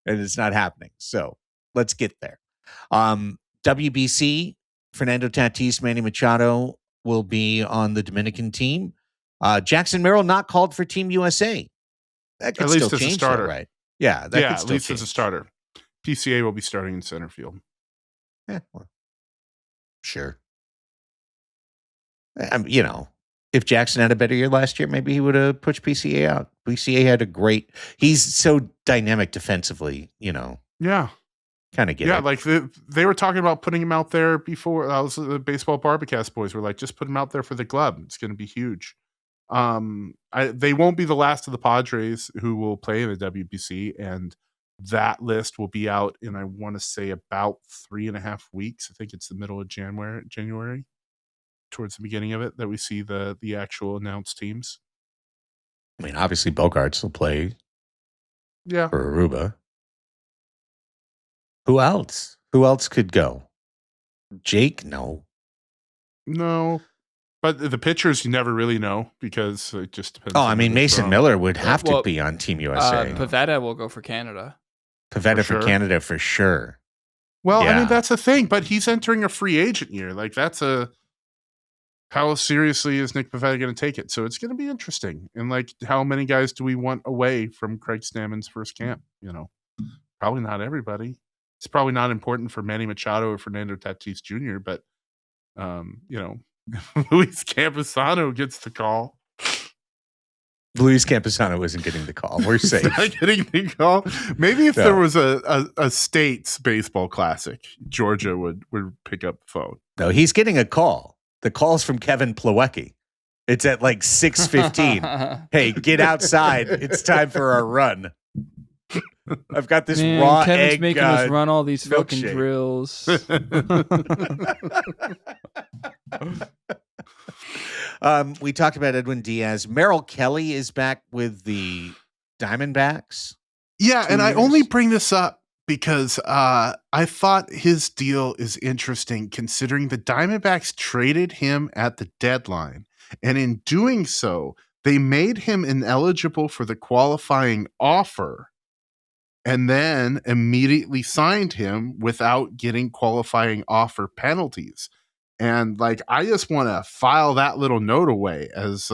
and it's not happening. So let's get there. WBC, Fernando Tatis, Manny Machado will be on the Dominican team. Jackson Merrill not called for Team USA. That could at least still as change, a starter, though, right? Yeah, that could at still least change. As a starter. PCA will be starting in center field. Yeah, well, sure. If Jackson had a better year last year, maybe he would have pushed PCA out. PCA had he's so dynamic defensively, Yeah. Kind of get it. Yeah, like they were talking about putting him out there before. That was the Baseball Barbacast boys were like, just put him out there for the club. It's going to be huge. They won't be the last of the Padres who will play in the WBC, and that list will be out in, I want to say, about 3.5 weeks. I think it's the middle of January, towards the beginning of it, that we see the actual announced teams. I mean, obviously Bogarts will play. Yeah. for Aruba. Who else? Who else could go? Jake? No. No. But the pitchers, you never really know because it just depends. Oh, on I mean, where they're Mason from. Miller would have to Well, be on Team USA. Pavetta will go for Canada. Pavetta for sure. Canada for sure. Well, I Yeah. mean, that's the thing, but he's entering a free agent year. Like, how seriously is Nick Pavetta going to take it? So it's going to be interesting. And, like, how many guys do we want away from Craig Stammen's first camp? You know, probably not everybody. It's probably not important for Manny Machado or Fernando Tatis Jr., but, you know, Luis Camposano gets the call. Luis Camposano isn't getting the call. We're safe. Not getting the call. Maybe if there was a states baseball classic, Georgia would pick up the phone. No, he's getting a call. The call's from Kevin Plawecki. It's at like 6:15. Hey, get outside. It's time for our run. I've got this raw Kevin's egg. making us run all these fucking milkshake. drills. We talked about Edwin Diaz. Merrill Kelly is back with the Diamondbacks. Yeah, 2 and I years. only bring this up because I thought his deal is interesting considering the Diamondbacks traded him at the deadline. And in doing so, they made him ineligible for the qualifying offer and then immediately signed him without getting qualifying offer penalties. And like, I just want to file that little note away as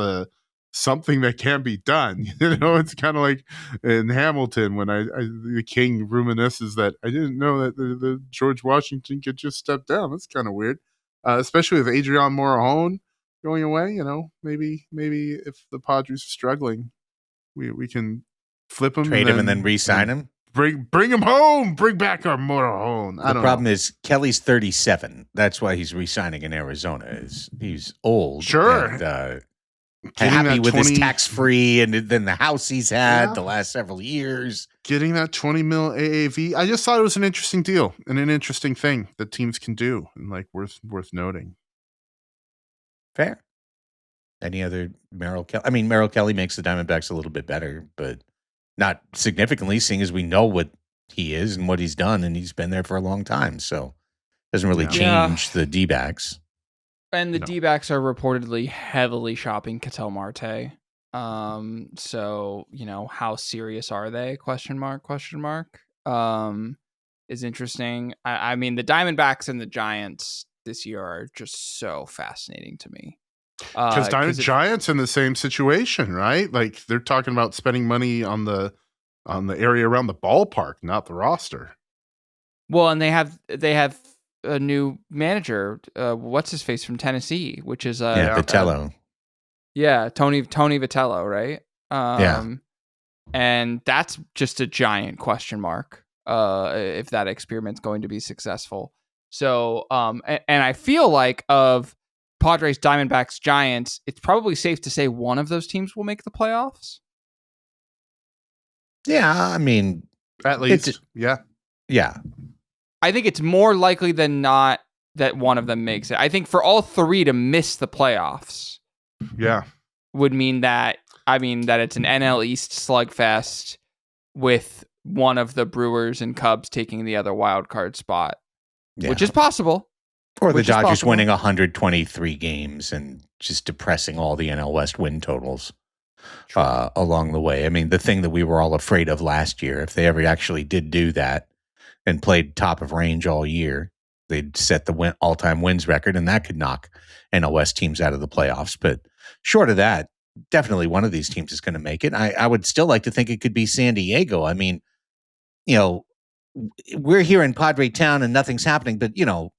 something that can be done. You know, it's kind of like in Hamilton when the king reminisces that I didn't know that the George Washington could just step down. That's kind of weird, especially with Adrian Morejon going away. You know, maybe if the Padres are struggling, we can flip him, Trade him and then re-sign him. Bring him home. Bring back our Morejon. The problem is Kelly's 37. That's why he's re-signing in Arizona. He's old. Sure. And, Getting happy that with 20 his tax-free and then the house he's had the last several years. Getting that 20 mil AAV. I just thought it was an interesting deal and an interesting thing that teams can do and like worth noting. Fair. Any other Merrill Kelly? I mean, Merrill Kelly makes the Diamondbacks a little bit better, but not significantly, seeing as we know what he is and what he's done, and he's been there for a long time. So doesn't really change the D-backs. And the D-backs are reportedly heavily shopping Ketel Marte. So, you know, how serious are they? Question mark. Is interesting. I mean, the Diamondbacks and the Giants this year are just so fascinating to me. Because Giants in the same situation, right? Like they're talking about spending money on the area around the ballpark, not the roster. Well, and they have a new manager. What's his face from Tennessee, which is Vitello. Tony Vitello, right? And that's just a giant question mark. If that experiment's going to be successful. So, and I feel like of Padres, Diamondbacks, Giants, it's probably safe to say one of those teams will make the playoffs. Yeah, I mean, at least, yeah. I think it's more likely than not that one of them makes it. I think for all three to miss the playoffs, would mean that it's an NL East slugfest with one of the Brewers and Cubs taking the other wild card spot, which is possible. Or the Dodgers winning 123 games and just depressing all the NL West win totals along the way. I mean, the thing that we were all afraid of last year, if they ever actually did do that and played top of range all year, they'd set the all-time wins record, and that could knock NL West teams out of the playoffs. But short of that, definitely one of these teams is going to make it. I would still like to think it could be San Diego. I mean, you know, we're here in Padre Town and nothing's happening, but, you know,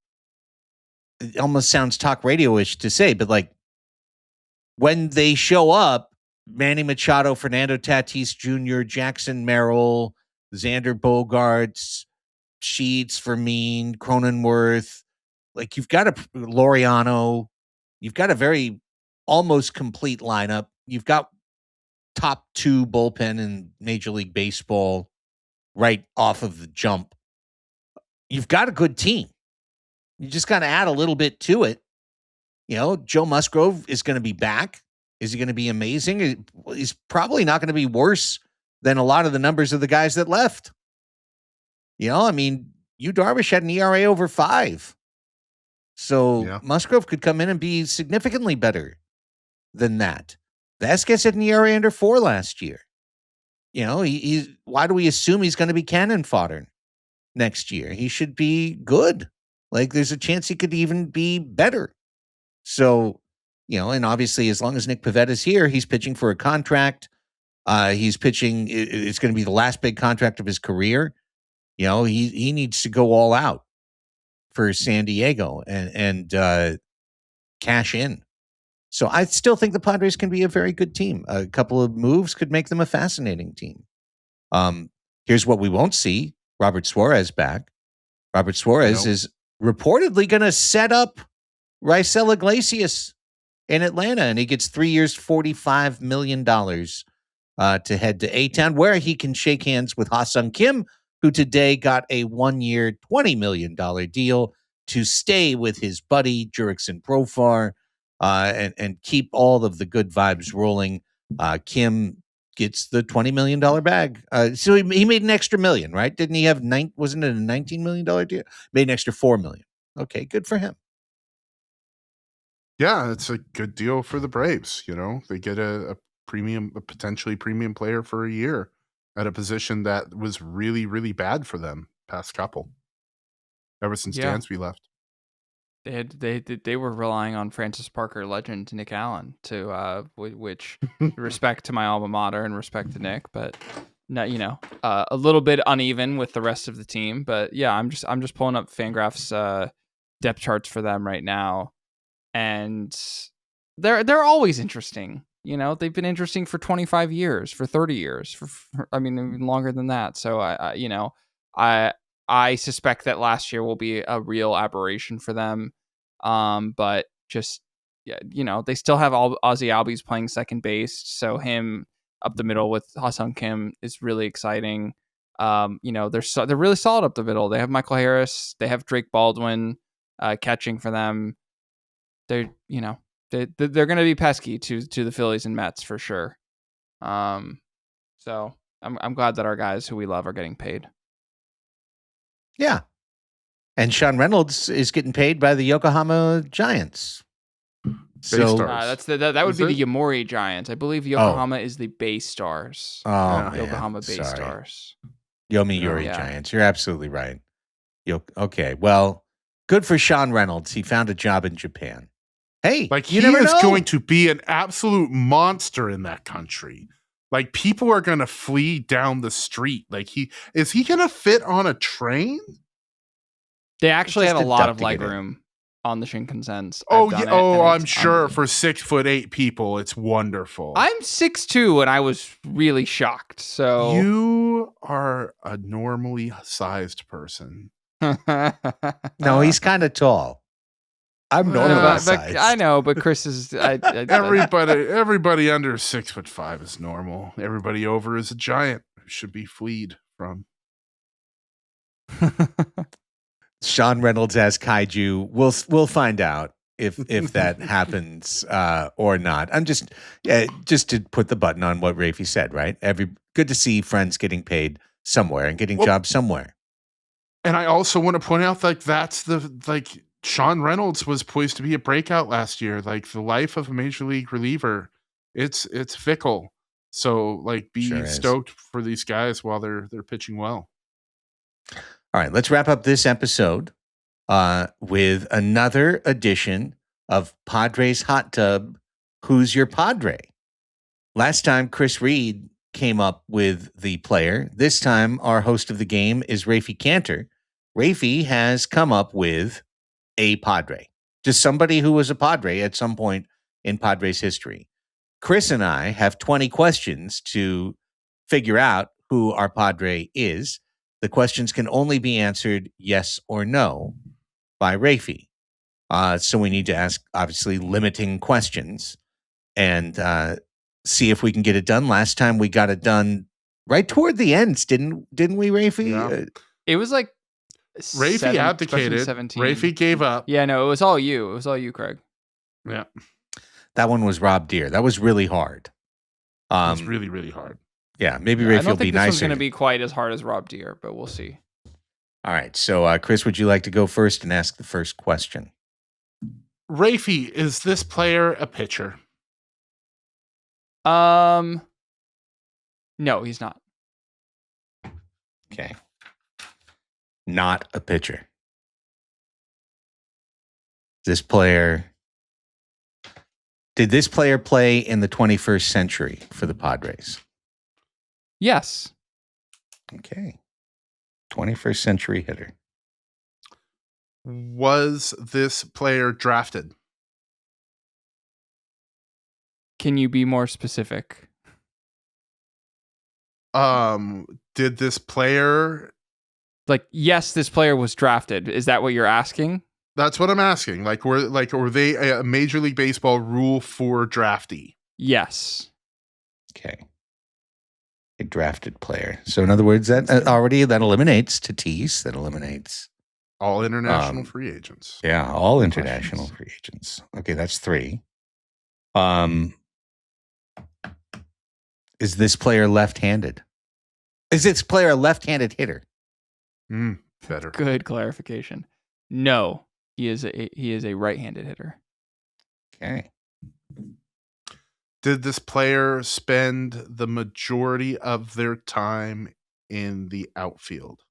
it almost sounds talk radio-ish to say, but like when they show up, Manny Machado, Fernando Tatis Jr., Jackson Merrill, Xander Bogaerts, Sheets, Fermin, Cronenworth, like you've got Laureano, you've got a very almost complete lineup. You've got top 2 bullpen in Major League Baseball right off of the jump. You've got a good team. You just got to add a little bit to it. You know, Joe Musgrove is going to be back. Is he going to be amazing? He's probably not going to be worse than a lot of the numbers of the guys that left. You know, I mean, Darvish had an ERA over 5. So Musgrove could come in and be significantly better than that. Vasquez had an ERA under 4 last year. You know, why do we assume he's going to be cannon fodder next year? He should be good. Like, there's a chance he could even be better. So, you know, and obviously as long as Nick Pavetta's here, he's pitching for a contract. He's pitching, it's going to be the last big contract of his career. You know, he needs to go all out for San Diego and cash in. So I still think the Padres can be a very good team. A couple of moves could make them a fascinating team. Here's what we won't see. Robert Suarez back. Robert Suarez is reportedly going to set up Raisel Iglesias in Atlanta, and he gets 3 years, $45 million to head to A-Town, where he can shake hands with Ha-Seong Kim, who today got a 1-year, $20 million deal to stay with his buddy, Jurickson Profar, and keep all of the good vibes rolling. Kim gets the $20 million bag. So he made an extra $1 million, right? Didn't he have wasn't it a $19 million deal? Made an extra $4 million. Okay, good for him. Yeah, it's a good deal for the Braves. You know, they get a potentially premium player for a year at a position that was really, really bad for them past couple. Ever since Dansby left. They were relying on Francis Parker legend Nick Allen to which respect to my alma mater and respect to Nick, but not, you know, a little bit uneven with the rest of the team. But yeah, I'm just pulling up Fangraph's depth charts for them right now, and they're always interesting. You know, they've been interesting for 25 years, for 30 years, for I mean, even longer than that. So I suspect that last year will be a real aberration for them. But just, yeah, you know, they still have Ozzy Albies playing second base. So him up the middle with Ha-Seong Kim is really exciting. You know, they're really solid up the middle. They have Michael Harris. They have Drake Baldwin catching for them. They're going to be pesky to the Phillies and Mets for sure. So I'm glad that our guys who we love are getting paid. Yeah. And Sean Reynolds is getting paid by the Yokohama Giants. So that would be the Yomiuri Giants. I believe Yokohama is the Bay Stars. Oh, Yokohama Bay Stars. Yomiuri Giants. You're absolutely right. Okay. Well, good for Sean Reynolds. He found a job in Japan. Hey, like he is going to be an absolute monster in that country. Like, people are going to flee down the street. Like, is he going to fit on a train? They actually have a lot of leg room on the Shinkansen. I'm sure for 6'8" people, it's wonderful. I'm 6'2", and I was really shocked. So you are a normally sized person. No, he's kind of tall. I'm normally sized. I know, but Chris is. Everybody under 6'5" is normal. Everybody over is a giant who should be fleed from. Sean Reynolds as kaiju. We'll find out if that happens or not. I'm just to put the button on what Raphie said. Right, good to see friends getting paid somewhere and getting jobs somewhere. And I also want to point out, like, Sean Reynolds was poised to be a breakout last year. Like, the life of a major league reliever, it's fickle. So, like, be stoked for these guys while they're pitching well. All right, let's wrap up this episode with another edition of Padres Hot Tub. Who's your Padre? Last time, Chris Reed came up with the player. This time, our host of the game is Raphie Cantor. Raphie has come up with a Padre, just somebody who was a Padre at some point in Padres history. Chris and I have 20 questions to figure out who our Padre is. The questions can only be answered yes or no by Raphie. So we need to ask, obviously, limiting questions and see if we can get it done. Last time we got it done right toward the ends, didn't we, Raphie? Yeah. It was like Raphie abdicated. Raphie gave up. Yeah, no, it was all you. It was all you, Craig. Yeah. That one was Rob Deere. That was really hard. It was really, really hard. Yeah, maybe I Raphie will don't be think this one's nicer. going to be quite as hard as Rob Deere, but we'll see. All right. So, Chris, would you like to go first and ask the first question? Raphie, is this player a pitcher? No, he's not. Okay. Not a pitcher. Did this player play in the 21st century for the Padres? Yes. Okay. 21st century hitter. Was this player drafted? Can you be more specific? Did this player... Like, yes, this player was drafted. Is that what you're asking? That's what I'm asking. Were they a Major League Baseball rule for draftee? Yes. Okay. A drafted player. So in other words, that eliminates Tatis. That eliminates all international free agents. Yeah, all international free agents. Okay, that's 3. Is this player left-handed? Is this player a left-handed hitter? Better. Good clarification. No, he is a right-handed hitter. Okay. Did this player spend the majority of their time in the outfield?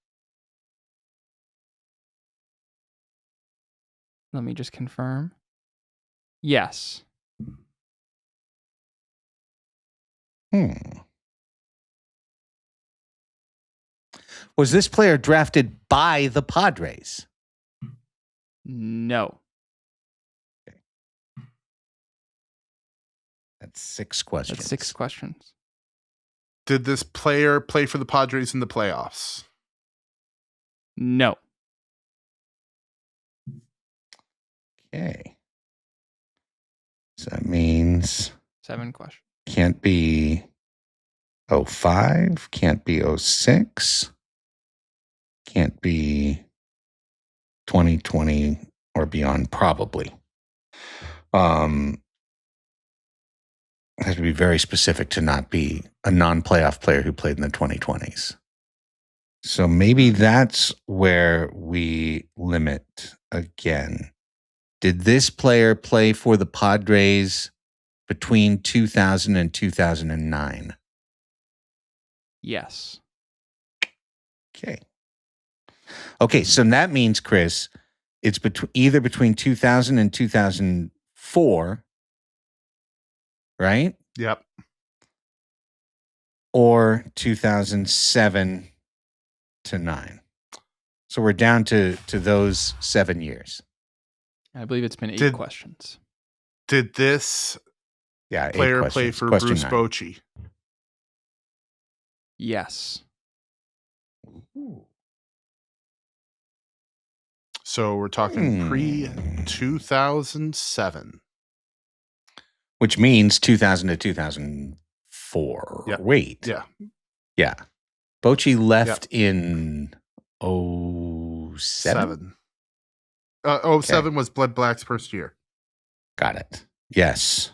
Let me just confirm. Yes. Was this player drafted by the Padres? No. Okay. That's 6 questions. That's 6 questions. Did this player play for the Padres in the playoffs? No. Okay. So that means 7 questions. can't be 05, can't be 06, can't be 2020 or beyond, probably. Has to be very specific to not be a non-playoff player who played in the 2020s. So maybe that's where we limit again. Did this player play for the Padres between 2000 and 2009? Yes. Okay, so that means, Chris, it's either between 2000 and 2004, right? Yep. Or 2007 to 9. So we're down to those 7 years. I believe it's been 8 questions. Did this player play for Bruce Bochy? Yes. Ooh. So we're talking pre-2007. Which means 2000 to 2004. Yep. Wait. Yeah. Bochy left in 07? 07 was Blood Black's first year. Got it. Yes.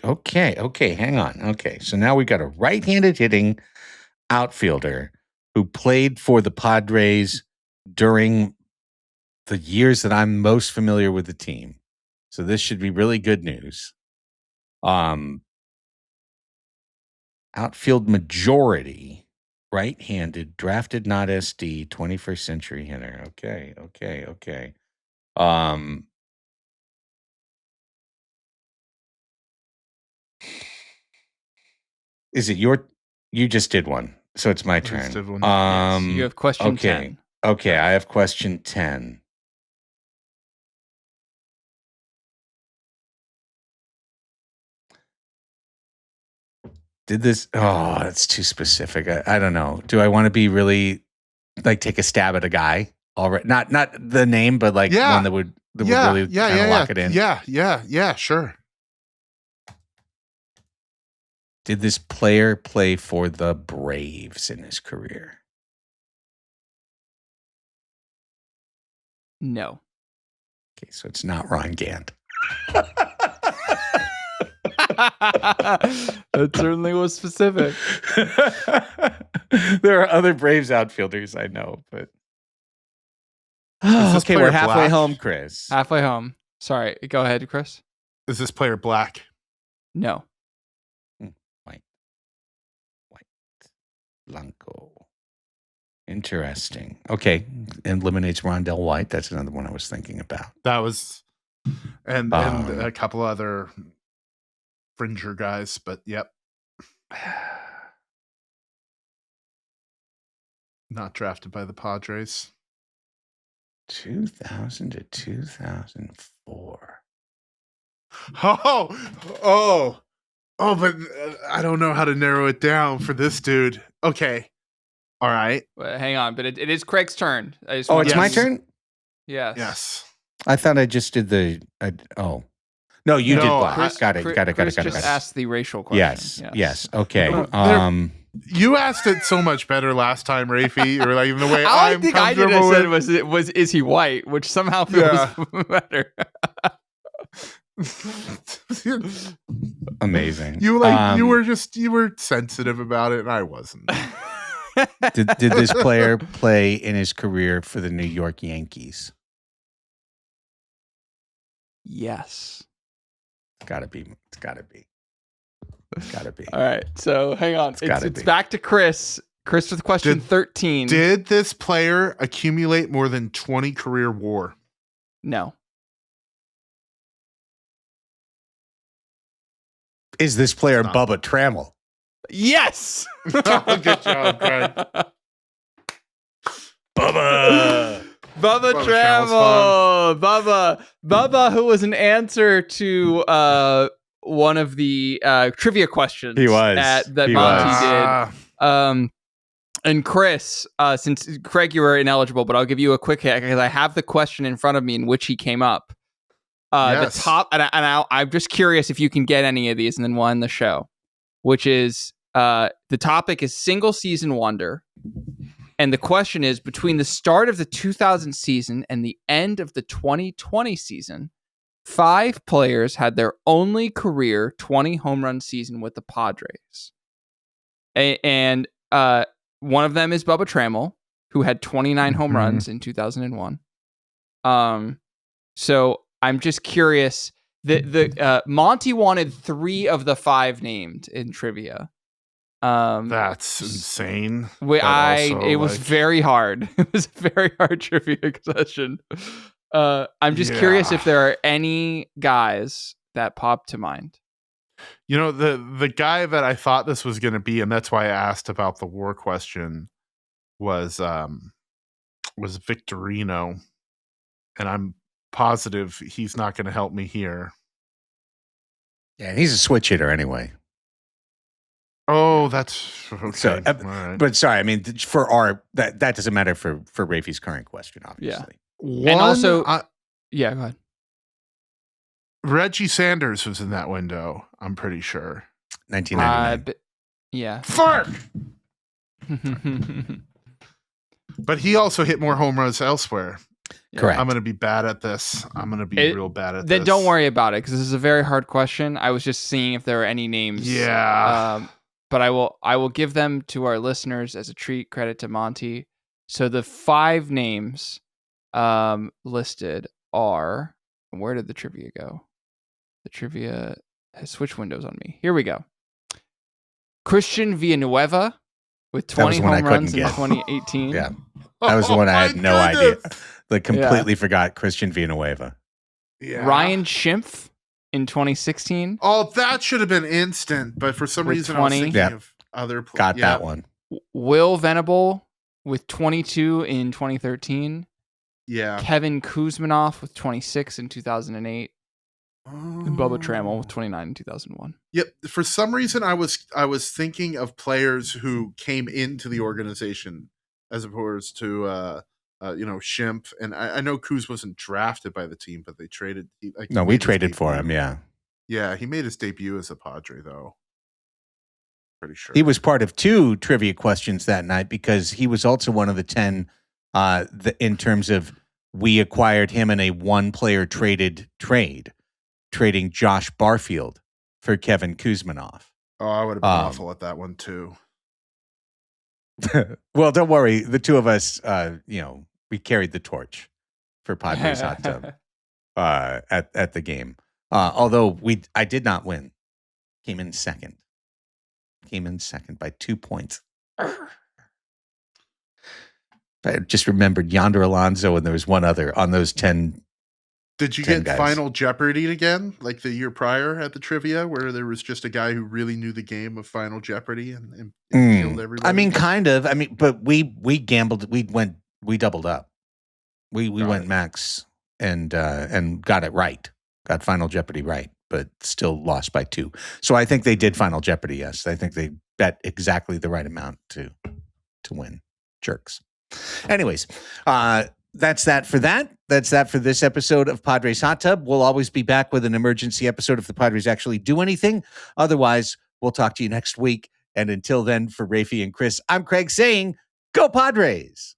Okay. Hang on. Okay. So now we got a right-handed hitting outfielder who played for the Padres during the years that I'm most familiar with the team. So this should be really good news. Outfield majority, right-handed, drafted not SD, 21st century hitter. Okay. Is it you just did one, so it's my turn. Yes, you have question 10. Okay, I have question 10. Did this? Oh, that's too specific. I don't know. Do I want to be really take a stab at a guy? Already, not the name, but one that would really lock it in. Yeah, sure. Did this player play for the Braves in his career? No. Okay, so it's not Ron Gant. That certainly was specific. There are other Braves outfielders I know, but this okay, player we're halfway black? home, Chris. Halfway home. Sorry, go ahead, Chris. Is this player black? No. White, Blanco. Interesting. Okay, eliminates Rondell White. That's another one I was thinking about. That was, and a couple other fringer guys, but yep. Not drafted by the Padres. 2000 to 2004. Oh, but I don't know how to narrow it down for this dude. Okay. All right. Well, hang on, but it is Craig's turn. It's my turn? Yes. Yes. I thought I just did No, you did black. Chris, Got it. Chris just asked the racial question. Yes. Okay. You asked it so much better last time, Raphie. You were like, even the way I I'm think I did comfortable was is he white, which somehow feels better. Amazing. You were sensitive about it, and I wasn't. Did this player play in his career for the New York Yankees? Yes. It's gotta be. All right. So hang on. It's back to Chris. Chris with question 13. Did this player accumulate more than 20 career WAR? No. Is this player Bubba Trammell? Yes. Good job, Craig. Bubba Trammell. Bubba, who was an answer to one of the trivia questions. He was. That Monty did. And Chris, since Craig, you were ineligible, but I'll give you a quick hit because I have the question in front of me in which he came up. Yes. The top, and I'm just curious if you can get any of these, and then we'll end the show. Which is the topic is single season wonder, and the question is between the start of the 2000 season and the end of the 2020 season, 5 players had their only career 20 home run season with the Padres, and one of them is Bubba Trammell, who had 29 home runs in 2001. So I'm just curious. The Monty wanted 3 of the 5 named in trivia. That's insane. It was very hard. It was a very hard trivia question. I'm just curious if there are any guys that pop to mind. You know, the guy that I thought this was going to be, and that's why I asked about the WAR question, was Victorino, and I'm positive he's not going to help me here. Yeah, he's a switch hitter anyway. Oh, that's okay. So, right. But sorry, I mean, for that doesn't matter for Raphie's current question, obviously. Yeah. And also, go ahead. Reggie Sanders was in that window, I'm pretty sure. 1999. Yeah. Fuck! But he also hit more home runs elsewhere. Correct. I'm going to be bad at this. I'm going to be real bad at this. Then don't worry about it, because this is a very hard question. I was just seeing if there are any names. Yeah. But I will give them to our listeners as a treat. Credit to Monty. So the 5 names listed are... Where did the trivia go? The trivia has switched windows on me. Here we go. Christian Villanueva with 20 home runs in 2018. Yeah. That was the one I had no idea. Completely forgot Christian Villanueva. Yeah. Ryan Schimpf in 2016. Oh, that should have been instant, but for some reason 20. I was thinking of other players. Got that one. Will Venable with 22 in 2013. Yeah. Kevin Kuzminoff with 26 in 2008. And Bubba Trammell with 29 in 2001. Yep. For some reason, I was thinking of players who came into the organization as opposed to Schimpf. And I know Kuz wasn't drafted by the team, but they traded. We traded for him. Yeah. Yeah, he made his debut as a Padre, though. Pretty sure he was part of 2 trivia questions that night because he was also one of the 10. In terms of we acquired him in a 1-player trading Josh Barfield for Kevin Kuzminoff. Oh, I would have been awful at that one too. Well, don't worry. The two of us, we carried the torch for Padres Hot Tub at the game. Although I did not win. Came in second by 2 points. I just remembered Yonder Alonso, and there was one other on those 10. Did you 10 get guys. Final Jeopardy again, like the year prior at the trivia, where there was just a guy who really knew the game of Final Jeopardy and killed everybody? I mean, kind of. I mean, but we gambled. We doubled up. We went max and got it right. Got Final Jeopardy right, but still lost by 2. So I think they did Final Jeopardy. Yes, I think they bet exactly the right amount to win. Jerks. Anyways, that's that for that. That's that for this episode of Padres Hot Tub. We'll always be back with an emergency episode if the Padres actually do anything. Otherwise, we'll talk to you next week. And until then, for Raphie and Chris, I'm Craig saying, go Padres!